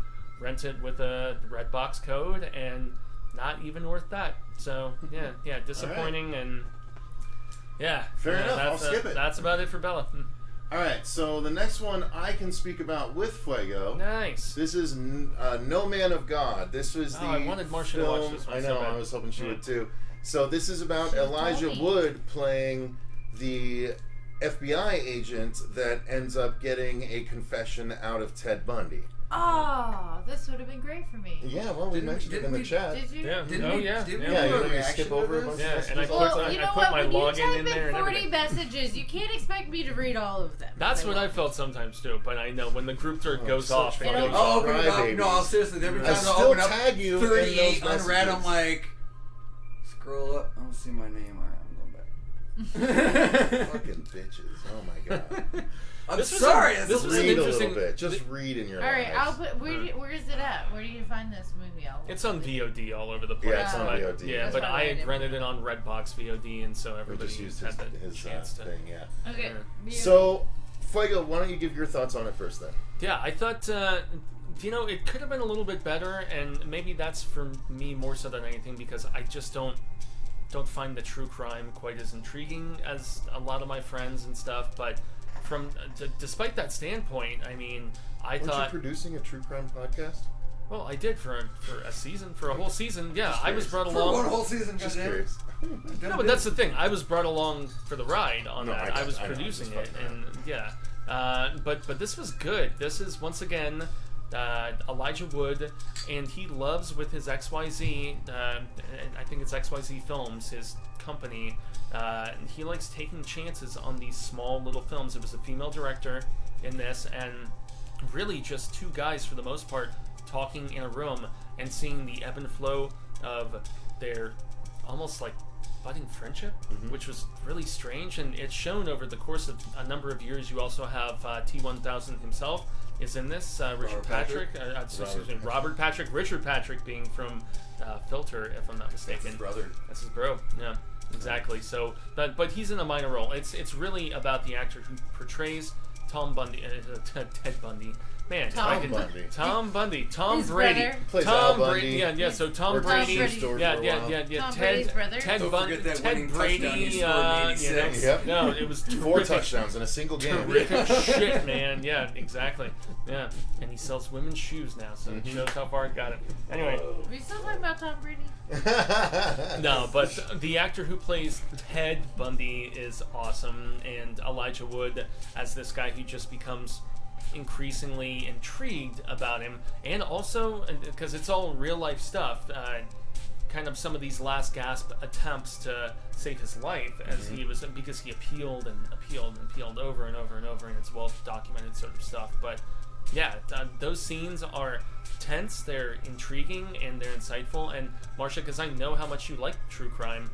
rent it with a Redbox code, and not even worth that. So, yeah, disappointing, right. And yeah. Fair enough, I'll skip it. That's about it for Bella. Alright, so the next one I can speak about with Fuego. Nice. This is No Man of God. This was the I wanted Marcia to film. watch this one I so know, bad. I was hoping she Yeah. would too. So this is about She Elijah told me. Wood playing the FBI agent that ends up getting a confession out of Ted Bundy. Oh, this would have been great for me. Yeah, well, we mentioned it in the chat. Did you? Yeah. Didn't Oh, we? yeah. Did we Yeah, Yeah, do you a want me to reaction skip to over a this? bunch Yeah, of and I messages? Well, put you know my what? When you login type in there in and 40 everything. messages, you can't expect me to read all of them. That's I what I won't. felt sometimes too, but I know when the group third goes such off, it fucking goes I'll off. open it up. Crybabies. No, seriously, every I time I still open up tag you in 38 those unread, I'm messages. like, scroll up. I don't see my name. Alright, I'm going back. Fucking bitches. Oh my god. I'm This was sorry. a- That's this a was an Read a interesting- little bit. Just read in your All right, lives. I'll put. Where is it at? Where do you find this movie? It's on VOD all over the place. Yeah, it's on but, VOD. Yeah, That's but why I I didn't rented know. it on Redbox VOD, and so We everybody just used had the his chance to. thing, yeah. Okay. So, Fuego, why don't you give your thoughts on it first then? Yeah, I thought, it could have been a little bit better, and maybe that's for me more so than anything because I just don't find the true crime quite as intriguing as a lot of my friends and stuff. But despite that standpoint, I mean, I Weren't thought. you producing a true crime podcast? Well, I did for a season, for a whole season. Yeah, I was brought For along. one whole season, Just goddamn. curious. No, but that's the thing. I was brought along for the ride on No, that. I was I know, producing just it, fucking and yeah. But this was good. This is once again Elijah Wood, and he loves with his XYZ. I think it's XYZ Films, his company. He likes taking chances on these small little films. It was a female director in this, and really just two guys for the most part talking in a room and seeing the ebb and flow of their almost like budding friendship, which was really strange, and it's shown over the course of a number of years. You also have T-1000 himself is in this, Richard Patrick. Robert Patrick. Richard Patrick being from Filter, if I'm not mistaken. That's his brother. That's his bro. Yeah, exactly. So, but he's in a minor role. It's really about the actor who portrays Ted Bundy. Man, Tom Bundy. Tom Bundy. Tom His Brady. brother. Plays Tom Al Brady. Bundy. Yeah. So Tom Worked Brady. Brady. store Yeah. for a while. Tom Brady's brother. Ted Don't Bundy. forget that Ted winning Brady. touchdown you scored in 86. Yep. No, it was 4 terrific. touchdowns in a single game. Terrific shit, man. Yeah, exactly. Yeah, and he sells women's shoes now, so it shows how far it got it. Anyway, Are we still talking about Tom Brady? no, but the actor who plays Ted Bundy is awesome, and Elijah Wood as this guy who just becomes increasingly intrigued about him, and also because it's all real life stuff, kind of some of these last gasp attempts to save his life as he was, because he appealed over and over and over, and it's well documented sort of stuff. But yeah, those scenes are tense, they're intriguing, and they're insightful. And Marcia, because I know how much you like true crime,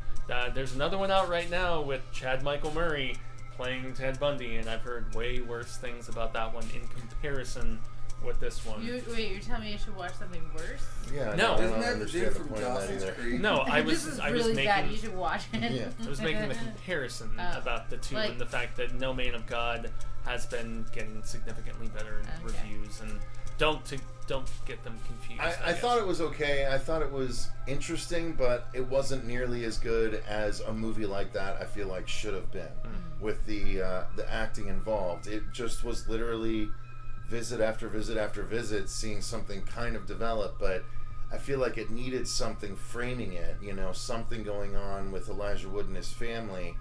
there's another one out right now with Chad Michael Murray playing Ted Bundy, and I've heard way worse things about that one in comparison with this one. You're telling me I should watch something worse? Yeah, No. I don't Isn't that the understand dude the from point of that Dawson's either. Creek? No, I This was is I really was bad. You making should watch it. Yeah. I was making the comparison Oh. about the two, Like- and the fact that No Man of God has been getting significantly better Okay. reviews, and don't get them confused. I thought it was okay. I thought it was interesting, but it wasn't nearly as good as a movie like that I feel like should have been, with the acting involved. It just was literally visit after visit after visit, seeing something kind of develop, but I feel like it needed something framing it, something going on with Elijah Wood and his family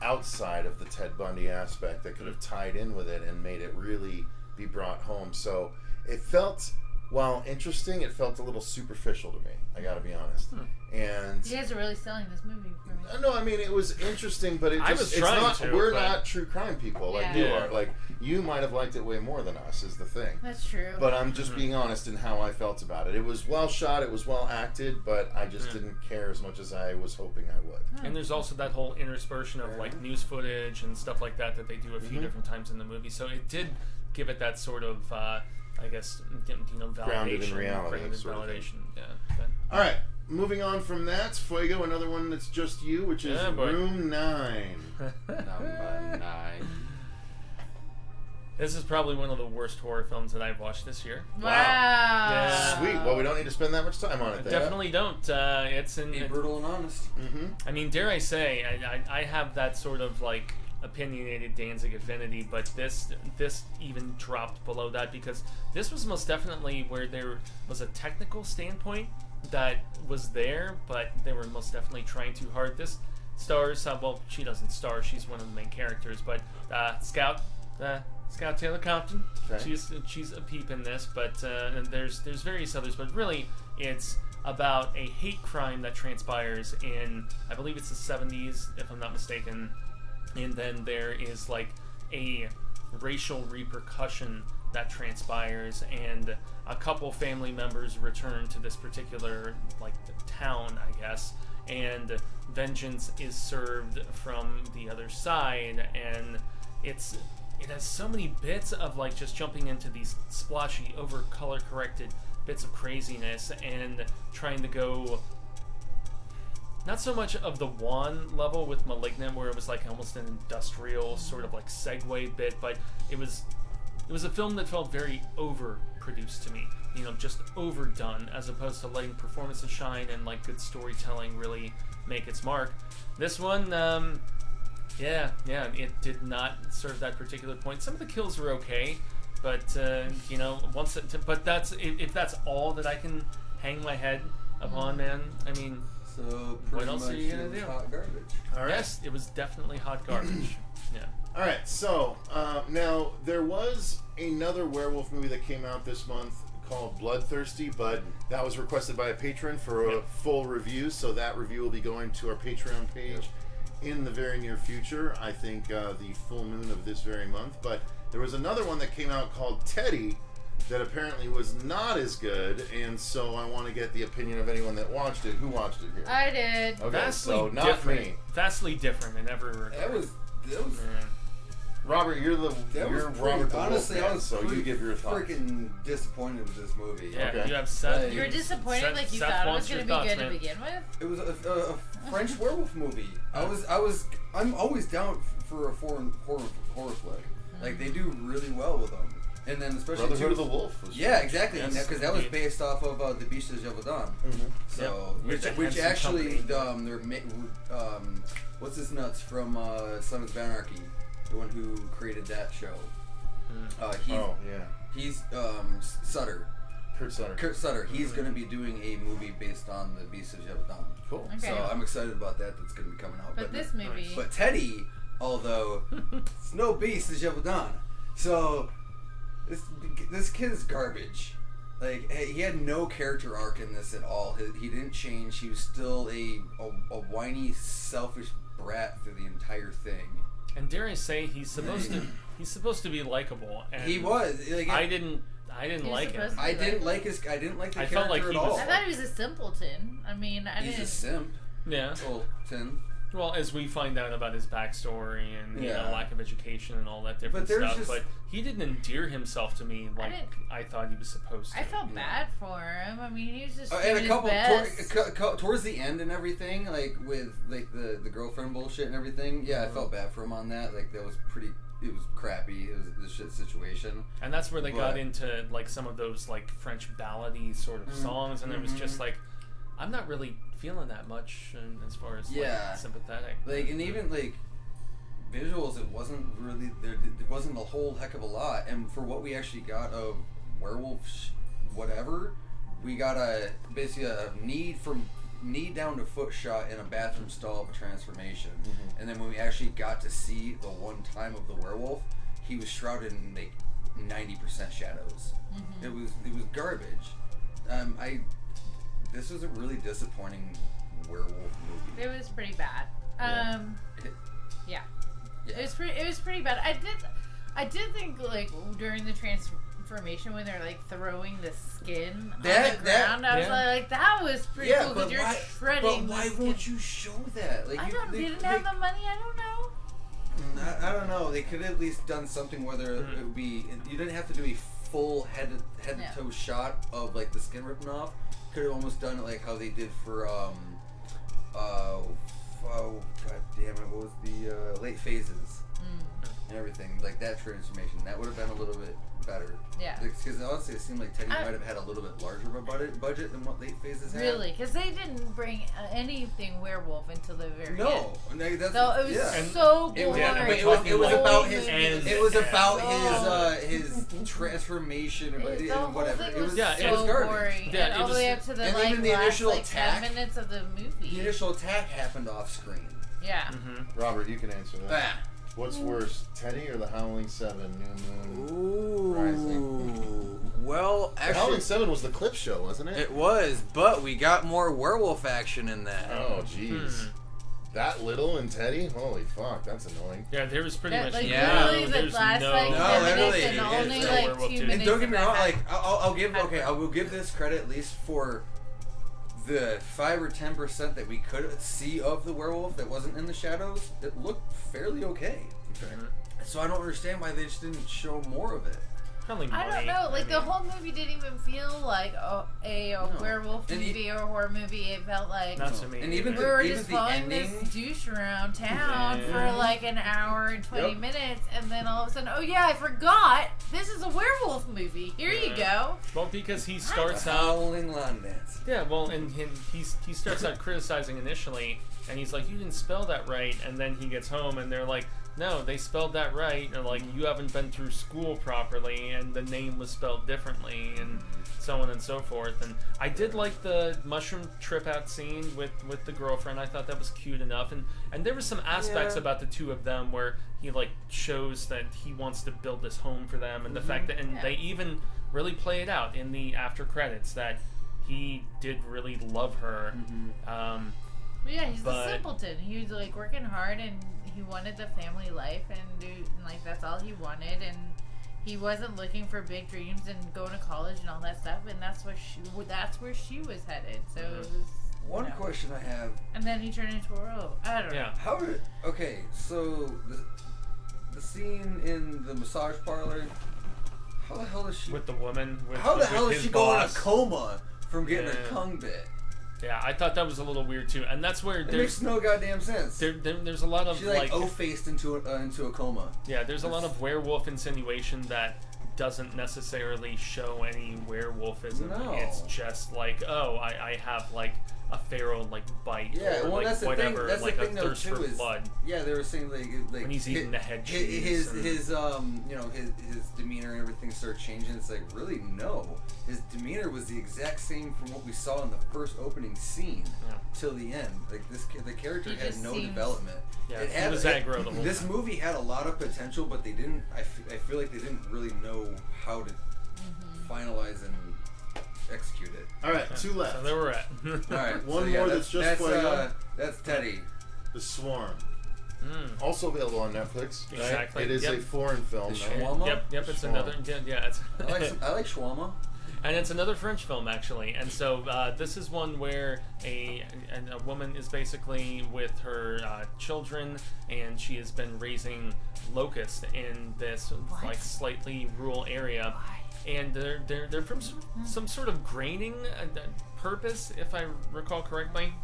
outside of the Ted Bundy aspect that could have tied in with it and made it really be brought home. So it felt, while interesting, it felt a little superficial to me, I gotta be honest. And You guys are really selling this movie for me. no, I mean, it was interesting, but I was it's trying not, to, we're but- not true crime people like Yeah. you Yeah. are. Like, you might have liked it way more than us, is the thing. That's true. But I'm just being honest in how I felt about it. It was well shot, it was well acted, but I just didn't care as much as I was hoping I would. And there's also that whole interspersion of like news footage and stuff like that they do a few different times in the movie. So it did give it that sort of, I guess, validation. Grounded in reality, Grounded sort of thing. validation. Yeah. But, All right, moving on from that, Fuego, another one that's just you, which is Yeah, boy. Room 9. Number 9. this is probably one of the worst horror films that I've watched this year. wow. Yeah. Sweet. Well, we don't need to spend that much time on it. Then. Definitely don't. It's in. Be brutal and honest. I mean, dare I say, I have that sort of like opinionated Danzig affinity, but this even dropped below that, because this was most definitely where there was a technical standpoint that was there, but they were most definitely trying too hard. This stars, well, she doesn't star, she's one of the main characters, but Scout Taylor Compton, Okay. she's a peep in this, but and there's various others, but really it's about a hate crime that transpires in, I believe it's the 70s, if I'm not mistaken. And then there is like a racial repercussion that transpires, and a couple family members return to this particular like town, I guess, and vengeance is served from the other side, and it has so many bits of like just jumping into these splotchy, over color corrected bits of craziness and trying to go. Not so much of the Juan level with Malignant, where it was like almost an industrial sort of like segue bit, but it was a film that felt very overproduced to me. Just overdone, as opposed to letting performances shine and like good storytelling really make its mark. This one, Yeah, it did not serve that particular point. Some of the kills were okay, but you know, but that's if that's all that I can hang my head upon, man. I mean, So what else are you gonna it was do? hot garbage. All right. Yes, it was definitely hot garbage. Yeah. All right. So now there was another werewolf movie that came out this month called Bloodthirsty, but that was requested by a patron for a full review. So that review will be going to our Patreon page in the very near future. I think the full moon of this very month. But there was another one that came out called Teddy that apparently was not as good, and so I want to get the opinion of anyone that watched it. Who watched it here? I did. Okay, Vastly so not different. me. Vastly different in every regard. That was Yeah. Robert, you're that you're was Robert the honestly, Wolfman, I was so you pretty give your thoughts. freaking disappointed with this movie. Yeah, Okay. you have Seth. You were disappointed, Seth- like you Seth thought it was wants going to your be thoughts, good man. to begin with. It was a French werewolf movie. I'm always down for a foreign horror flick. Like they do really well with them, and then especially Brotherhood of too, the Wolf. Was yeah, exactly, Yes, because that was indeed. based off of the Beast of Gévaudan. So, Yep. With the which Henson actually, Company. what's his nuts from Sons of Anarchy, the one who created that show. Oh yeah, He's Sutter. Kurt Sutter. Kurt Sutter. He's going to be doing a movie based on the Beast of Gévaudan. Cool. Okay. So I'm excited about that. That's going to be coming out. But this movie, But Teddy, although it's no Beast of Gévaudan, so this kid is garbage. Like he had no character arc in this at all. He didn't change. He was still a whiny, selfish brat through the entire thing. And dare I say, he's supposed to be likable. And He was. Like, I didn't He was like him. supposed to- I didn't like the I character felt like at he all. was- I thought he was a simpleton. I mean, I He's a didn't. simp. Yeah. Little tin. Well, as we find out about his backstory and you know, Yeah. lack of education and all that different But there's stuff, just- but he didn't endear himself to me like didn't- I thought he was supposed to. I felt bad for him. I mean, he was just And doing a his couple best. towards the end and everything, like with like the girlfriend bullshit and everything. Yeah, I felt bad for him on that. Like that was pretty. It was crappy. It was the shit situation. And that's where they got But- into like some of those like French ballady sort of songs, and it was just like, I'm not really feeling that much as far as like, sympathetic. Like and even like visuals, it wasn't really there. It wasn't a whole heck of a lot. And for what we actually got of werewolf, whatever, we got basically a knee down to foot shot in a bathroom stall of a transformation. And then when we actually got to see the one time of the werewolf, he was shrouded in like 90% shadows. It was garbage. This was a really disappointing werewolf movie. It was pretty bad. Yeah. Yeah. It was pretty bad. I did think like during the transformation when they're like throwing the skin on the ground, I was like, that was pretty cool because you're shredding. But why won't you show that? Like I they didn't have the money. I don't know. I don't know. They could have at least done something where it would be. You didn't have to do a full head to toe shot of like the skin ripping off. Could have almost done it like how they did for oh god damn it! What was the late phases and everything like that transformation? That would have been a little bit better. Yeah. Because honestly, it seemed like Teddy might have had a little bit larger of a budget than what late phases had. Really, because they didn't bring anything werewolf until the very end. No, that's, So it was yeah. so It boring. was, it was about his. And- It was about Oh. his transformation, or The whole whatever. thing It was was yeah, so it was garbage. boring. Yeah, and it all the was- way up to the and like even the last initial like attack- 10 minutes of the movie. The initial attack happened off screen. Yeah. Robert, you can answer that. Ah. What's worse, Teddy or the Howling Seven? New Moon Ooh. Rising. Well, The Howling actually, Seven was the clip show, wasn't it? it was, but we got more werewolf action in that. Oh, jeez. That little in Teddy? Holy fuck, that's annoying. Yeah, there was pretty That, much like, Yeah. literally the there's last no, like No, 10 minutes literally, and it only is. like Werewolf 2 too. minutes. And don't get of me that wrong, had- like I'll give had okay, I fun. will give this credit at least for the 5 or 10% that we could see of the werewolf that wasn't in the shadows. It looked fairly okay. So I don't understand why they just didn't show more of it. Probably I don't money. know. Like the mean, whole movie didn't even feel like a werewolf And movie or a horror movie. It felt like not to me. And even we the- were even just the following ending- this douche around town Yeah. for like an hour and 20 Yep. minutes, and then all of a sudden, oh yeah, I forgot. This is a werewolf movie. Here you go. well, because he starts out. Howling lawn dance. Yeah, well, and he starts out criticizing initially, and he's like, you didn't spell that right, and then he gets home and they're like, no, they spelled that right, and like, you haven't been through school properly, and the name was spelled differently, and so on and so forth. And I did like the mushroom trip out scene with the girlfriend. I thought that was cute enough, and there were some aspects about the two of them where he like shows that he wants to build this home for them, and the fact that, and they even really play it out in the after credits that he did really love her. Yeah, he's a simpleton. He was like working hard, and he wanted the family life, and like that's all he wanted, and he wasn't looking for big dreams and going to college and all that stuff, and that's where she was headed. So it was one question I have, and then he turned into a Rolo. I don't know. How did so the scene in the massage parlor? How the hell is she with the woman? How the hell is she going in a boss? coma from getting her tongue bit? Yeah, I thought that was a little weird too, and that's where it makes no goddamn sense. There's a lot of she like O-faced into a coma. Yeah, there's a lot of werewolf insinuation that doesn't necessarily show any werewolfism. No. It's just like, oh, I have like a feral like bite, yeah, or well, like that's the whatever, thing. That's like the thing, a thirst though, for is, blood. Yeah, they were saying like when he's eating the head cheese. His demeanor and everything started changing. It's like, really, no. His demeanor was the exact same from what we saw in the first opening scene till the end. Like the character had no development. Yeah, it was aggro the whole This time. movie had a lot of potential, but they didn't. I feel like they didn't really know how to finalize and execute it. All right, two left. So there we're at. All right, One more that's just Fuego. That's Teddy. The Swarm. Also available on Netflix. Right? Exactly. It is a foreign film. The right? Shawarma? Yep. It's Shawarma. another. Yeah. It's I like shawarma. And it's another French film, actually. And so this is one where a woman is basically with her children, and she has been raising locusts in this like slightly rural area. And they're from some sort of graining purpose, if I recall correctly.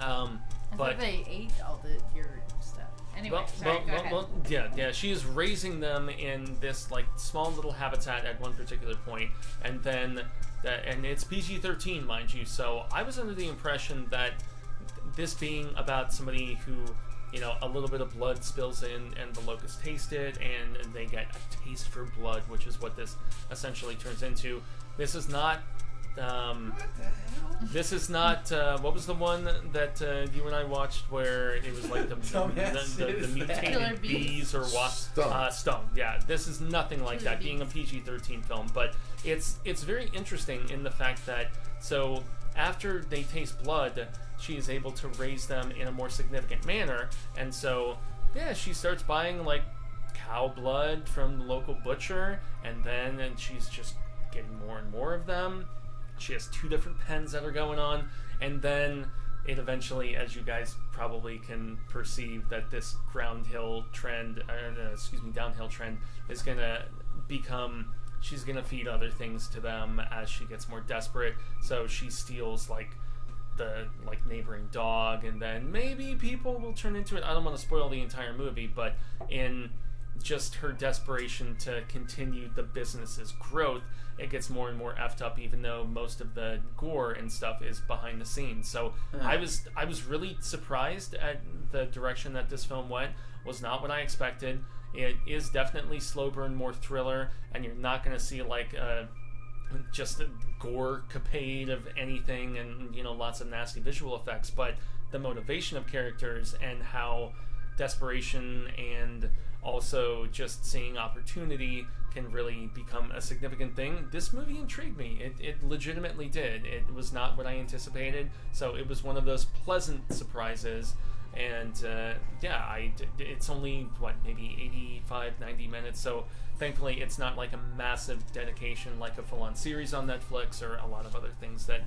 I thought they ate all your stuff. Anyway, go ahead. Yeah. She is raising them in this like small little habitat at one particular point, and then and it's PG-13, mind you. So I was under the impression that this being about somebody who, you know, a little bit of blood spills in, and the locusts taste it, and they get a taste for blood, which is what this essentially turns into. This is not. This is not. What was the one that you and I watched where it was like the mutated bees or wasps? Stung. Yeah, this is nothing like that. Being a PG-13 film, but it's very interesting in the fact that so after they taste blood, she is able to raise them in a more significant manner, and so she starts buying like cow blood from the local butcher, and she's just getting more and more of them. She has 2 different pens that are going on, and then it eventually, as you guys probably can perceive, that this downhill trend is gonna become. She's gonna feed other things to them as she gets more desperate. So she steals like the neighboring dog, and then maybe people will turn into it. I don't want to spoil the entire movie, but in just her desperation to continue the business's growth, it gets more and more effed up, even though most of the gore and stuff is behind the scenes. So I was really surprised at the direction that this film went. Was not what I expected. It is definitely slow burn, more thriller, and you're not going to see like just a gore capade of anything, and lots of nasty visual effects. But the motivation of characters and how desperation and also just seeing opportunity can really become a significant thing. This movie intrigued me. It legitimately did. It was not what I anticipated, so it was one of those pleasant surprises. And it's only maybe 85-90 minutes, so thankfully it's not like a massive dedication like a full-on series on Netflix or a lot of other things that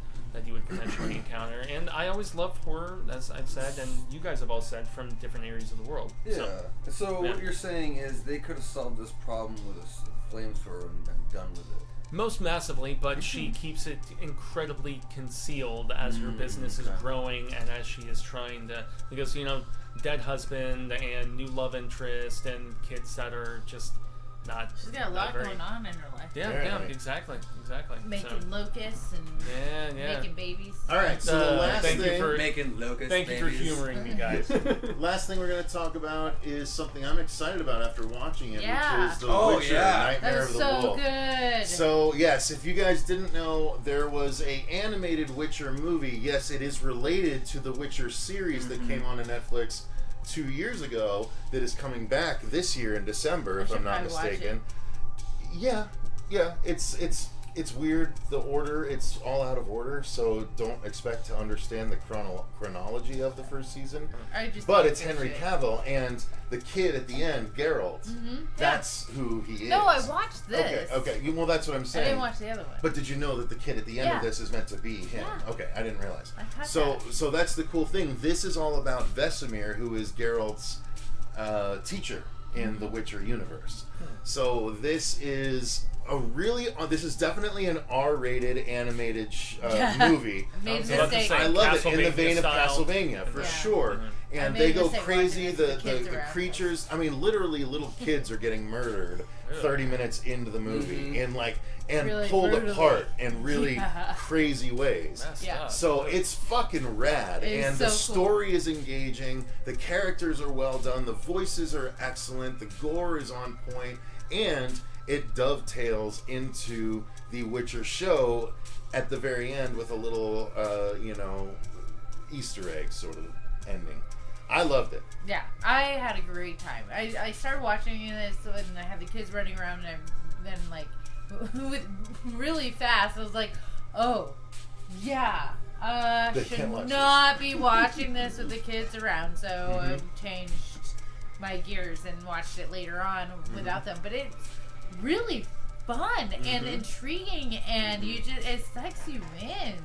you would potentially encounter. And I always love horror, as I've said, and you guys have all said, from different areas of the world. So what you're saying is they could have solved this problem with a flamethrower and been done with it. Most massively, but she keeps it incredibly concealed as her business is growing, and as she is trying to, because dead husband and new love interest and kids that are just not. She's got a lot very, going on in her life. Yeah, Very yeah, nice. exactly. Making locusts and making babies. All right, so the last thank thing... you for Making locust thank you for babies. humoring me, guys. Last thing we're going to talk about is something I'm excited about after watching it, Yeah. which is The Oh, Witcher, yeah. That Nightmare was of the so Wolf. good. So, yes, if you guys didn't know, there was a animated Witcher movie. Yes, it is related to the Witcher series that came on to Netflix 2 years ago that is coming back this year in December, if should I'm not probably watch mistaken. Yeah, it's weird, the order, it's all out of order, so don't expect to understand the chronology of the first season. But it's Henry Cavill, and the kid at the end, Geralt, that's who he is. No, I watched this. Okay, well, that's what I'm I saying. didn't watch the other one. But did you know that the kid at the end of Yeah. this is meant to be him? Yeah. Okay, I didn't realize. I caught So that. that's the cool thing. This is all about Vesemir, who is Geralt's teacher in the Witcher universe. So this is this is definitely an R-rated animated movie. Made I was about to mistake. say, I love it in the Castlevania vein of style. Castlevania for Yeah. sure. I And made they a go mistake crazy. watching The this. The kids the around. creatures. I mean, literally, little kids are getting murdered 30 minutes into the movie and Really pulled brutally. apart in really Yeah. crazy ways. Messed Yeah. up. So it's fucking rad, It is and so the cool. story is engaging. The characters are well done. The voices are excellent. The gore is on point, and it dovetails into the Witcher show at the very end with a little, Easter egg sort of ending. I loved it. Yeah, I had a great time. I started watching this and I had the kids running around and then with really fast. I was like, oh, yeah. They can't watch Should not be watching this with the kids around. So Mm-hmm. I changed my gears and watched it later on Mm-hmm. without them. But it's really fun and intriguing, and it sucks you in,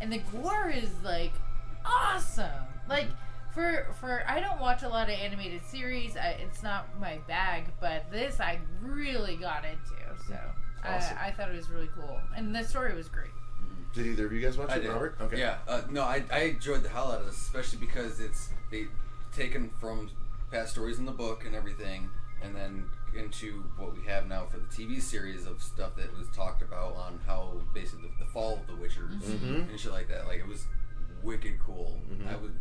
and the gore is like awesome. Like for I don't watch a lot of animated series. It's not my bag, but this I really got into. So Awesome. I thought it was really cool, and the story was great. Did either of you guys watch I it, did. Robert? Okay. Yeah. No, I enjoyed the hell out of this, especially because they taken from past stories in the book and everything, and then into what we have now for the TV series of stuff that was talked about on how basically the fall of the Witchers and shit like that. Like, it was wicked cool.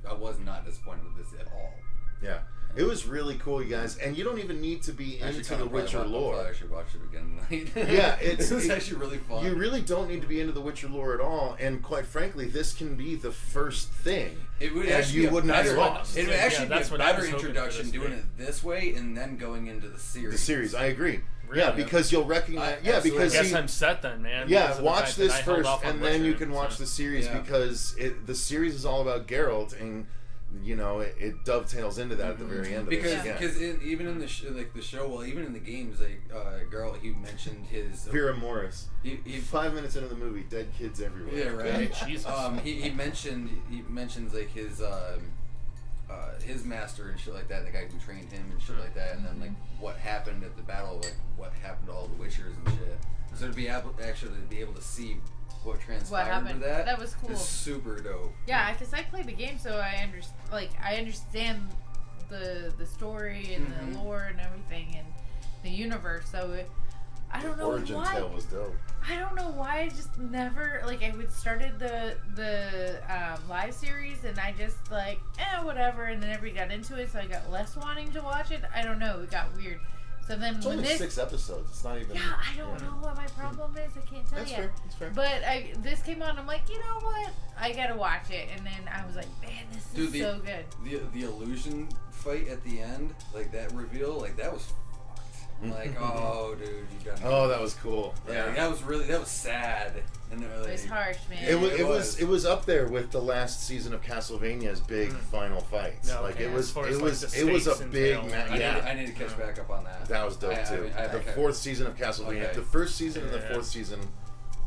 I was not disappointed with this at all. Yeah. It was really cool, you guys, and you don't even need to be I should into kinda the probably Witcher lore. I should watch it again tonight. Yeah, it's actually really fun. You really don't need to be into the Witcher lore at all, and quite frankly, this can be the first thing. It would and actually you be a wouldn't better, be lost. it would actually that's be a what I better was hoping for introduction this doing thing. it this way and then going into the series. The series, I agree. Really? Yeah, because you'll recognize. I because I guess he- I'm set then, man. yeah, because of the watch fact this that I held first, off on and then you Witcher, can watch so. the series Yeah. because the series is all about Geralt, and it dovetails into that at the very end of Because it. Yeah. even in the the show, well, even in the games, girl, he mentioned his Vera Morris. he 5 minutes into the movie, dead kids everywhere. yeah, right. Jesus. He mentions like his master and shit like that, the guy who trained him and shit like that, and then like what happened at the battle, like what happened to all the Witchers and shit. So to be able to see what transpired happened. to that That was cool. is super dope. Yeah, because I played the game, so I understand the story and the lore and everything and the universe. So I don't know Origin why. tale was dope. I don't know why I just never I would started the live series and I just whatever, and then never got into it, so I got less wanting to watch it. I don't know, it got weird. So then It's when only this 6 episodes. It's not even. yeah, I don't know what my problem is. I can't tell That's you. fair. That's fair. But this came on. I'm like, you know what? I gotta watch it. And then I was like, man, this is Dude, so good. The illusion fight at the end, like that reveal, like that was fucked. I'm like, oh, dude, you done. Oh, that was cool. Yeah, that was sad. And it was, It was harsh, man. It was up there with the last season of Castlevania's big final fights. No, like okay. it was As far it as, was the it was a stakes big entail, yeah. I need to catch back up on that. That was dope too. The fourth season of Castlevania. Okay. The first season and the Yeah. fourth season.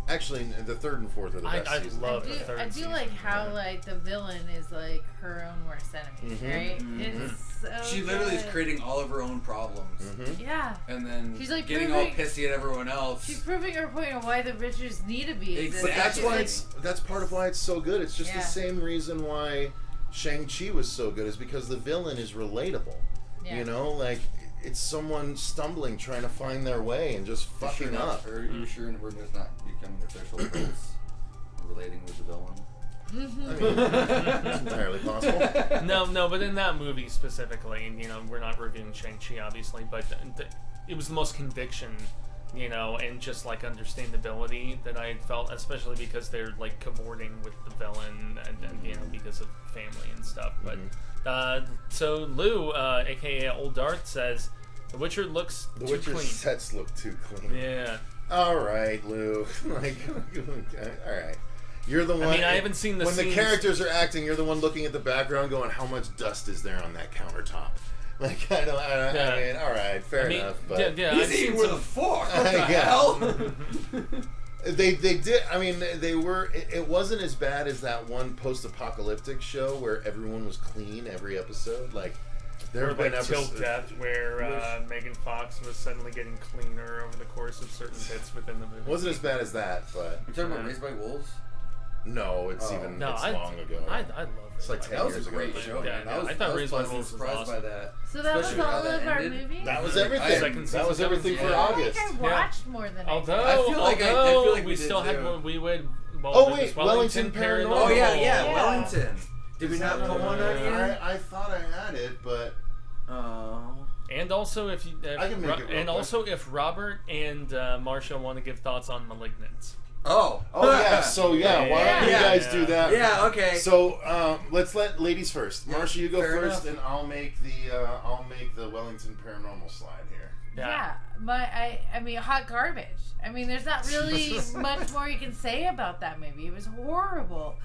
Actually, the third and fourth are the best I seasons. love the third I do season. like how the villain is like her own worst enemy, right? It's so She literally is good. creating all of her own problems, Yeah. and then She's, like, getting all proving- pissy at everyone else. She's proving her point of why the Richards need to be. Exactly. But that's She's why like- that's part of why it's so good. It's just Yeah. the same reason why Shang-Chi was so good is because the villain is relatable. Yeah. You know, like it's someone stumbling, trying to find their way, and just fucking up. Are you sure We're not becoming official adults relating with the villain? I mean, it's entirely possible. No, but in that movie specifically, and we're not reviewing Shang-Chi obviously, but it was the most conviction, and just like understandability that I had felt, especially because they're like cavorting with the villain and because of family and stuff. But so Lou, aka Old Darth, says The Witcher looks The too Witcher's clean. sets look too clean. Yeah. All right, Lou. Like, all right. You're the one. I mean, I haven't seen the when scenes. the characters are acting. You're the one looking at the background, going, "How much dust is there on that countertop?" Like, I mean, all right, fair enough. But yeah, He's eating with a fork. What the hell? They did. I mean, they were. It wasn't as bad as that one post-apocalyptic show where everyone was clean every episode. Like, there Or have been like Till episodes. Death, where Megan Fox was suddenly getting cleaner over the course of certain bits within the movie. It wasn't as bad as that, but You talking about Raised by Wolves? no, it's Oh. even. No, it's I long ago. I love It's like Raised by 10 That was years a great ago. show, Yeah, man. I was, I thought I was Raised by pleasantly Wolves was surprised awesome. by that. So that was Especially all how that of our ended. movie? That was I- everything. Second That was season, everything yeah. for I feel August. like I watched more than Although, I feel like I although feel like we we still did had too. we would. Well, Oh, there was wait, Wellington Paranormal. Oh yeah, Yeah. Wellington. Did we Is not that put one on here? I thought I had it, but Oh. And also, if I can make it real quick. also if Robert and Marcia want to give thoughts on *Malignant*. Oh. yeah. So yeah, why don't you Yeah. guys do that? Yeah. Okay. So let's let ladies first. Yeah, Marcia, you go fair first, enough. and I'll make the Wellington Paranormal slide here. Yeah, I mean, hot garbage. I mean, there's not really much more you can say about that movie. It was horrible.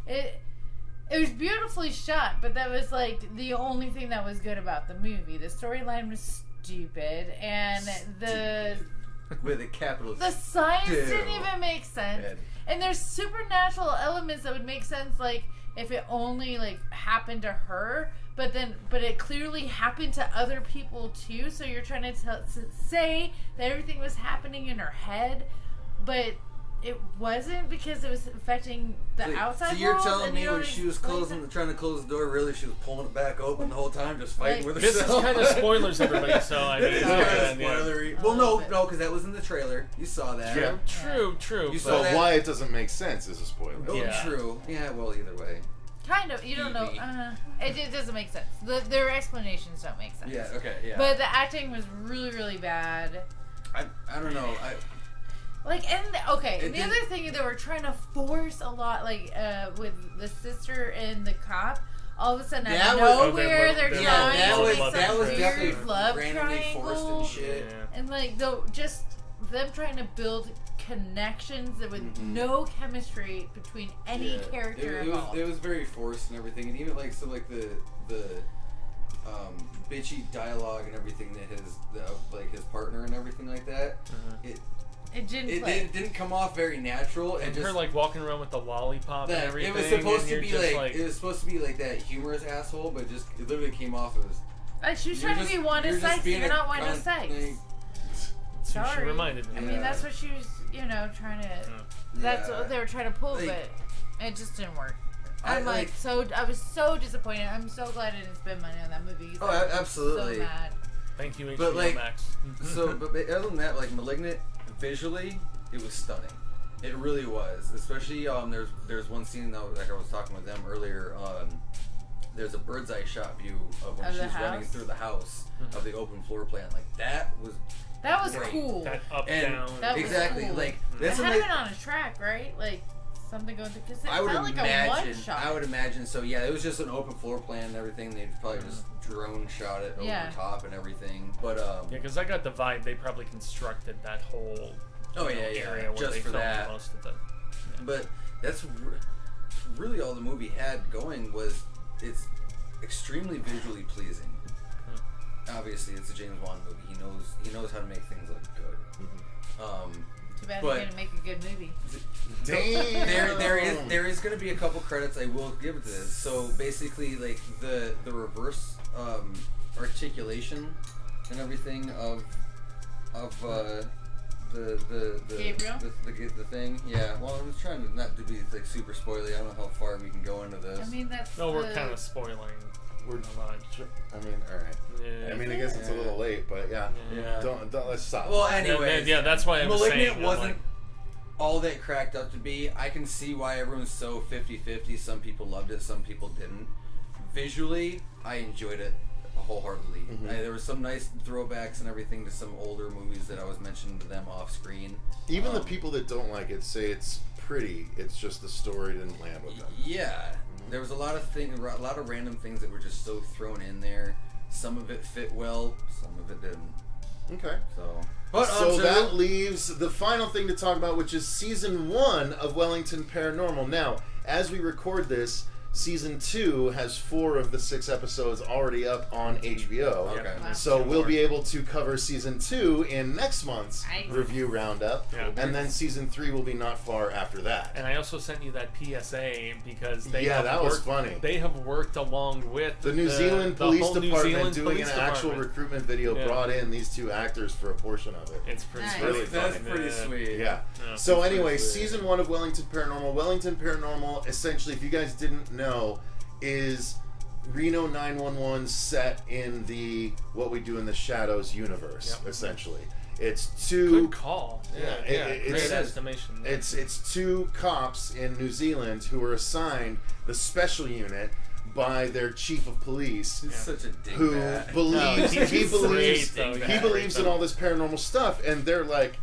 It was beautifully shot, but that was like the only thing that was good about the movie. The storyline was stupid, and the With a capital. the science Dude. didn't even make sense. Ed. And there's supernatural elements that would make sense, like if it only like happened to her, but it clearly happened to other people too. So you're trying to say that everything was happening in her head, but it wasn't, because it was affecting the outside So you're world, telling and me you when don't she was explain trying to close the door, really she was pulling it back open the whole time, just fighting Like, with This is herself? kind of spoilers, everybody. So I mean, It is Sorry. kind of yeah. spoilery. A Well, little no, bit. because that was in the trailer. You saw that. Yeah. True. You So saw that? why it doesn't make sense is a spoiler. Oh, Yeah. true. Yeah, well, either way. Kind of. You don't know. It doesn't make sense. Their explanations don't make sense. Yeah, okay, yeah. But the acting was really, really bad. I don't know. Like, and the It other thing, they were trying to force a lot, like with the sister and the cop. All of a sudden, That out of was- nowhere, they're Yeah, trying that to was- make that some was weird definitely love randomly forced triangle, and shit. and like just them trying to build connections that with no chemistry between any Yeah. character It involved. was very forced and everything, and even like the bitchy dialogue and everything that his partner and everything like that. It didn't play. It didn't come off very natural, And just her like walking around with the lollipop and that, everything. it was supposed and to you're be just like, it was supposed to be like that humorous asshole, but just it literally came off as Like, she was you're trying to be Wanda you're just Sykes. being You're a not Wanda cunt, Sykes. like, That's who she Sorry. reminded me. I of. mean, that's what she was, trying to. That's Yeah. what they were trying to pull, Like- but it just didn't work. I I'm like, I was so disappointed. I'm so glad I didn't spend money on that movie. Oh, I was absolutely. So mad. Thank you, HBO But, like, Max. So, but other than that, like *Malignant*, visually, it was stunning. It really was. Especially, there's one scene though, like I was talking with them earlier. There's a bird's eye shot view of when Of the she's running house? through the house of the open floor plan. Like that was great. Cool. that up And down. That was exactly cool. like It that's had amazing. been on a track, right? Like something going through. Because it I would felt like a imagine. one shot. I would imagine. So yeah, it was just an open floor plan and everything. They probably just drone shot it over Yeah. the top and everything. But Yeah, because I got the vibe they probably constructed that whole area where just they for filmed that. most of the. But that's really all the movie had going was it's extremely visually pleasing. Obviously, it's a James Wan movie. He knows how to make things look good. Too bad but- they're gonna make a good movie. Damn. There is going to be a couple credits I will give it to this. So basically, like the reverse articulation and everything of the Gabriel? the thing. Yeah. Well, I was trying to not to be like super spoily. I don't know how far we can go into this. I mean, that's. No, we're the- kind of spoiling. we're. A lot. I mean, all right. Yeah. I mean, I guess it's a little late, but yeah. Yeah. Don't let's stop. Well, Yeah, anyways, yeah, that's why I was saying. Malignant I'm wasn't like, all that cracked up to be. I can see why everyone's so 50-50. Some people loved it, some people didn't. Visually, I enjoyed it wholeheartedly. There were some nice throwbacks and everything to some older movies that I was mentioning to them off screen. Even the people that don't like it say it's pretty. It's just the story didn't land with them. Yeah, there was a lot of random things that were just so thrown in there. Some of it fit well, some of it didn't. Okay. So, That leaves the final thing to talk about, which is Season 1 of Wellington Paranormal. Now, as we record this, Season 2 has 4 of the 6 episodes already up on HBO. Okay. Wow. So we'll be able to cover Season 2 in next month's Nice. review roundup. Yeah. And then Season 3 will be not far after that. and I also sent you that PSA because they Yeah, have that was worked, funny. They have worked along with The New Zealand Police whole New Department Zealand doing Police an actual Department. recruitment video Yeah. brought in these 2 actors for a portion of it. It's pretty Nice. really that's funny. pretty Yeah. sweet. Yeah. Yeah. So anyway, That's pretty Season 1 of Wellington Paranormal. Wellington Paranormal, essentially, if you guys didn't know, is Reno 911 set in the What We Do in the Shadows universe, Yep. essentially. It's 2... Good call. Yeah, Great it's- estimation. It's 2 cops in New Zealand who are assigned the special unit by their chief of police, He's such a dingbat. who believes he's he believes great, though. he Yeah. believes in all this paranormal stuff, and they're like,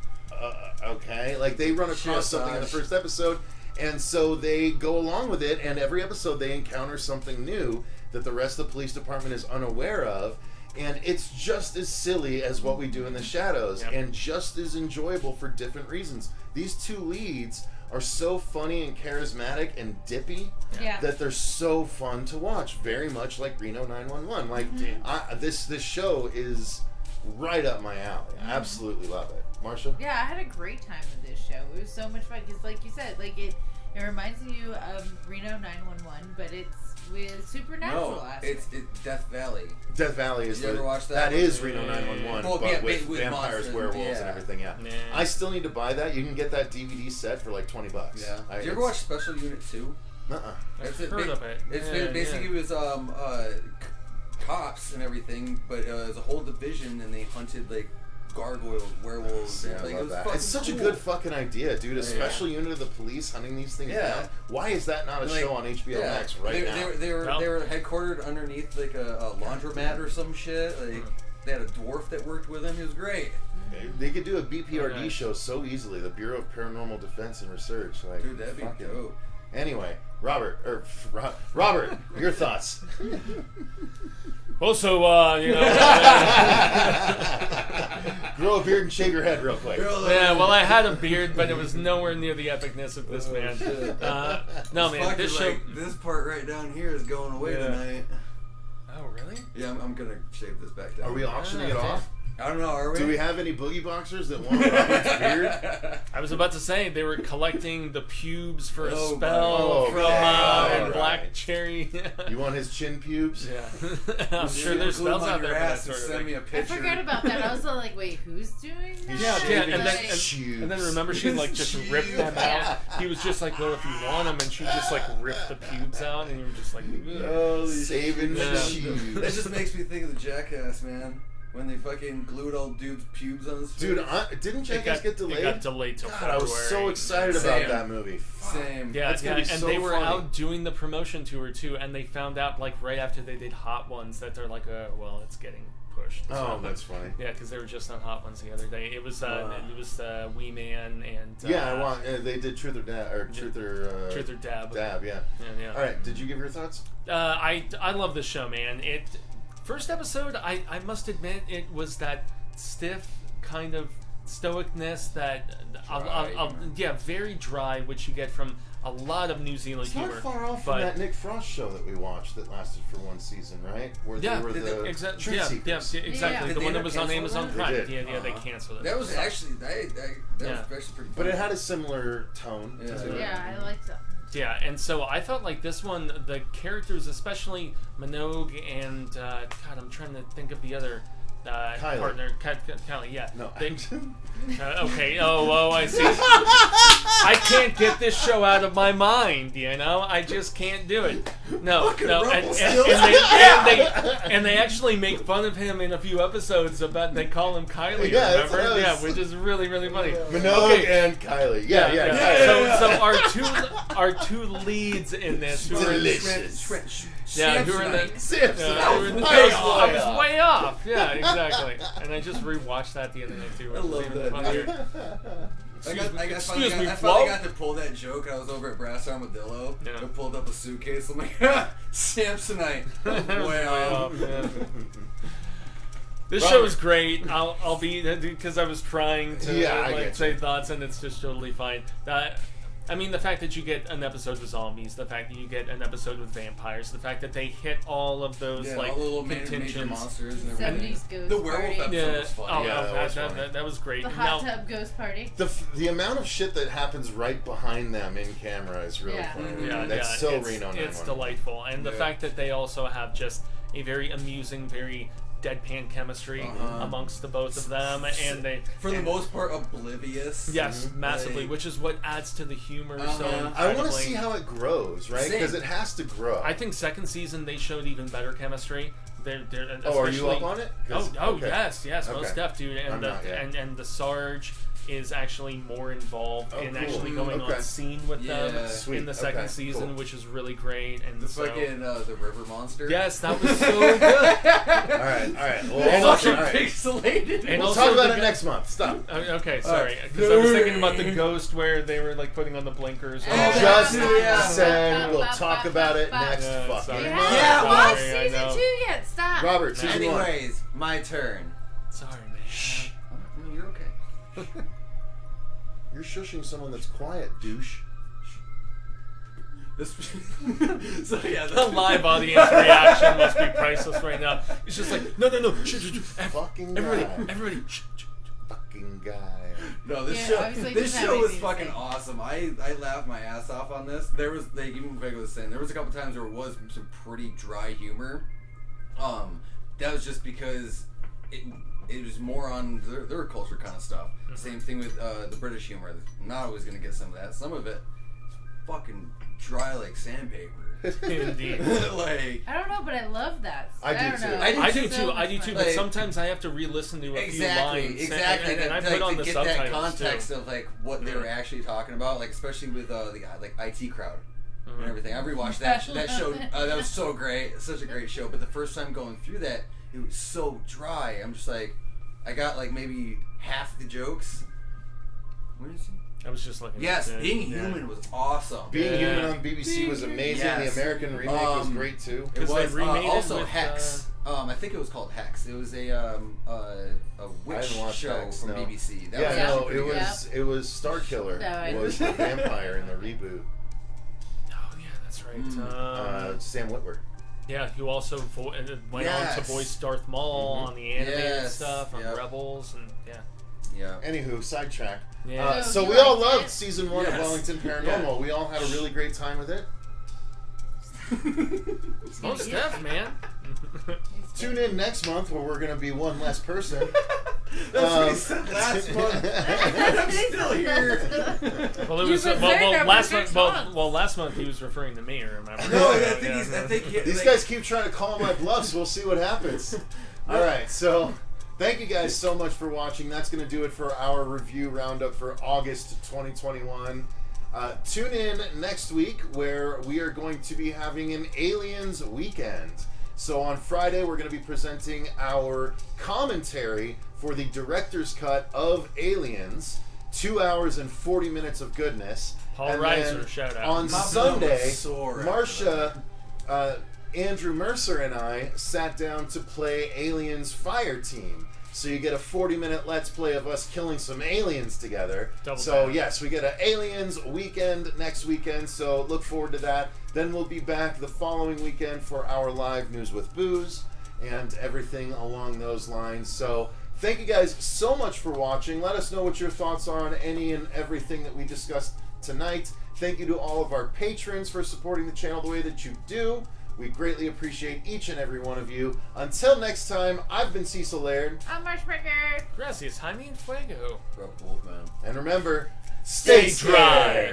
okay, like they run across something in the first episode, and so they go along with it, and every episode they encounter something new that the rest of the police department is unaware of. And it's just as silly as What We Do in the Shadows, Yep. and just as enjoyable for different reasons. These 2 leads are so funny and charismatic and dippy Yeah. that they're so fun to watch. Very much like Reno 911. Like this show is right up my alley. I absolutely love it. Marcia? Yeah, I had a great time with this show. It was so much fun because, like you said, like it reminds you of Reno 911, but it's with supernatural No, aspects. it's Death Valley. Death Valley is You ever watch that that one? is Reno 911, Well, but yeah, with with vampires, monsters, werewolves, and yeah. everything. Yeah. Yeah. I still need to buy that. You can get that DVD set for like $20. Yeah. I, Did you ever watch Special Unit 2? Uh-uh. I've It's heard of it. It's Yeah, basically yeah. it was cops and everything, but it was a whole division, and they hunted like gargoyles, werewolves. Yeah, and, like, I it love was that. fucking It's such a cool. good fucking idea, dude. A Yeah. special unit of the police hunting these things Yeah. down. Why is that not a Like, show on HBO yeah. Max right they, now? They were No. they were headquartered underneath like a laundromat or some shit. Like they had a dwarf that worked with them. He was great. They could do a BPRD Nice. show so easily. The Bureau of Paranormal Defense and Research. Like, Dude, that'd be fucking- dope. Anyway, Robert, your thoughts? Also, Grow a beard and shave your head real quick. yeah, well, I had a beard, but it was nowhere near the epicness of this man. No, man, Fucking, this show. like, this part right down here is going away Yeah. tonight. Oh, really? Yeah, I'm gonna shave this back down. Are we auctioning it Ah, off? I don't know. Are we? Do we have any boogie boxers that want Robert's beard? I was about to say they were collecting the pubes for a Oh, spell my from God. and Right. Black Cherry. You want his chin pubes? Yeah, I'm sure there's Glue 'em spells on out your there for that ass sort and of send me thing. a I picture. forgot about that. I was all like, wait, who's doing that? Yeah, shaving and then his tubes. and then remember she like just ripped them out. He was just like, well, if you want them, and she just like ripped the pubes out, and you were just like, Saving Yeah. the That tubes. just makes me think of the Jackass, man. When they fucking glued all dude's pubes on his face. Dude, didn't Jackass get delayed? It got delayed till God, February. I was so excited about Same. that movie. Same. Yeah, That's gonna be and so they were funny. out doing the promotion tour too, and they found out like right after they did Hot Ones that they're like, well, it's getting pushed. Oh, that's funny. Yeah, because they were just on Hot Ones the other day. It was Wee Man and Yeah, I want. They did Truth or Dab, or Truth or Truth or Dab. Dab. Yeah. Yeah. All right. Did you give your thoughts? I love this show, man. First episode, I must admit, it was that stiff kind of stoicness that very dry, which you get from a lot of New Zealand It's humor. not far off but from that Nick Frost show that we watched that lasted for one season, right? Where they were the Truth Seekers. exactly. Yeah. The Did one they that was on cancel Amazon that? Prime. They did. Yeah, they canceled it. That was actually that was Yeah. actually pretty. But funny. it had a similar tone. Yeah. to it. Yeah, I liked that. Yeah, and so I felt like this one, the characters, especially Minogue and God, I'm trying to think of the other partner, Kylie. Yeah, No. They, okay. Oh, I see. I can't get this show out of my mind. You know, I just can't do it. No, and they actually make fun of him in a few episodes about they call him Kylie. Yeah, remember? Yeah, which is really funny. Minogue and Kylie. Yeah. So our two leads in this who Delicious. who were in the Samson. I was way off. Yeah, exactly. And I just rewatched that the other night too. I love that. Funnier. I finally got to pull that joke. I was over at Brass Armadillo. Yeah. I pulled up a suitcase. I'm like, Samsonite. Way off. Yeah. This show is great. I'll be because I was trying to say thoughts, and it's just totally fine. I mean, the fact that you get an episode with zombies, the fact that you get an episode with vampires, the fact that they hit all of those all the little major contingents. monsters and everything. 70s ghost The werewolf party. episode was fun. That was great. The hot tub ghost party. The amount of shit that happens right behind them in camera is really funny. That's so Reno 911. It's delightful, and the fact that they also have just a very amusing, very deadpan chemistry amongst the both of them, and they for the most part oblivious. Yes, massively, which is what adds to the humor. So I want to see how it grows, right? Because it has to grow. I think second season they showed even better chemistry. They're are you up on it? Okay. yes, most def, dude, and the Sarge is actually more involved in actually going on scene with them in the second season, which is really great. And the fucking the river monster. Yes, that was so good. all right. Well, pixelated. And we'll talk about it next month. Stop. Okay, sorry, because I was thinking about the ghost where they were like putting on the blinkers. Just said we'll talk about it next fucking month. Watch season 2 yet. Stop. Robert, season 1. Anyways, my turn. Sorry, man. Shh. You're okay. You're shushing someone that's quiet, douche. So yeah, the live audience reaction must be priceless right now. It's just like, no. Everybody. Fucking guy. No, this show was fucking awesome. I laughed my ass off on this. There was even Fuego was saying there was a couple times where it was some pretty dry humor. That was just because it was more on their culture kind of stuff. Same thing with the British humor. Not always going to get some of that. Some of it fucking dry like sandpaper. Indeed. Like I don't know, but I love that. I do too. But sometimes I have to re-listen to a few lines. Exactly. And I put on the get subtitles that context too. of like what they were actually talking about, like especially with the like IT crowd. And everything. I rewatched that show. That was so great. Such a great show. But the first time going through that, it was so dry. I'm just like, I got like maybe half the jokes. What is it? I was just looking. Yes, Being Human was awesome. Being Human on BBC was amazing. Yes. The American remake was great too. It was they remade it also with, Hex. I think it was called Hex. It was a witch show Hex, from no. BBC. That Yeah, was no, it was Starkiller. No, was the vampire in the reboot. Oh yeah, that's right. Sam Witwer. Yeah, who also went on to voice Darth Maul on the animated stuff, on Rebels, and Anywho, sidetrack. Yeah. So we all loved season 1 of Wellington Paranormal. We all had a really great time with it. Most stuff, man. Tune in next month where we're going to be one less person. That's what he said last month. I'm still here. Well, it was last month. Well, last month he was referring to me. Remember? No, I think these guys keep trying to call my bluffs. We'll see what happens. All right, so thank you guys so much for watching. That's going to do it for our review roundup for August 2021. Tune in next week where we are going to be having an Aliens weekend. So on Friday, we're going to be presenting our commentary for the director's cut of Aliens. 2 hours and 40 minutes of goodness. Paul Reiser, shout out. On Sunday, Marcia, Andrew Mercer, and I sat down to play Aliens Fire Team. So you get a 40-minute Let's Play of us killing some aliens together. Yes, we get an Aliens weekend next weekend, so look forward to that. Then we'll be back the following weekend for our live News with Booze and everything along those lines. So thank you guys so much for watching. Let us know what your thoughts are on any and everything that we discussed tonight. Thank you to all of our patrons for supporting the channel the way that you do. We greatly appreciate each and every one of you. Until next time, I've been Cecil Laird. I'm Marcia. Gracias, Jaime and Fuego. Wolfman. And remember, stay dry.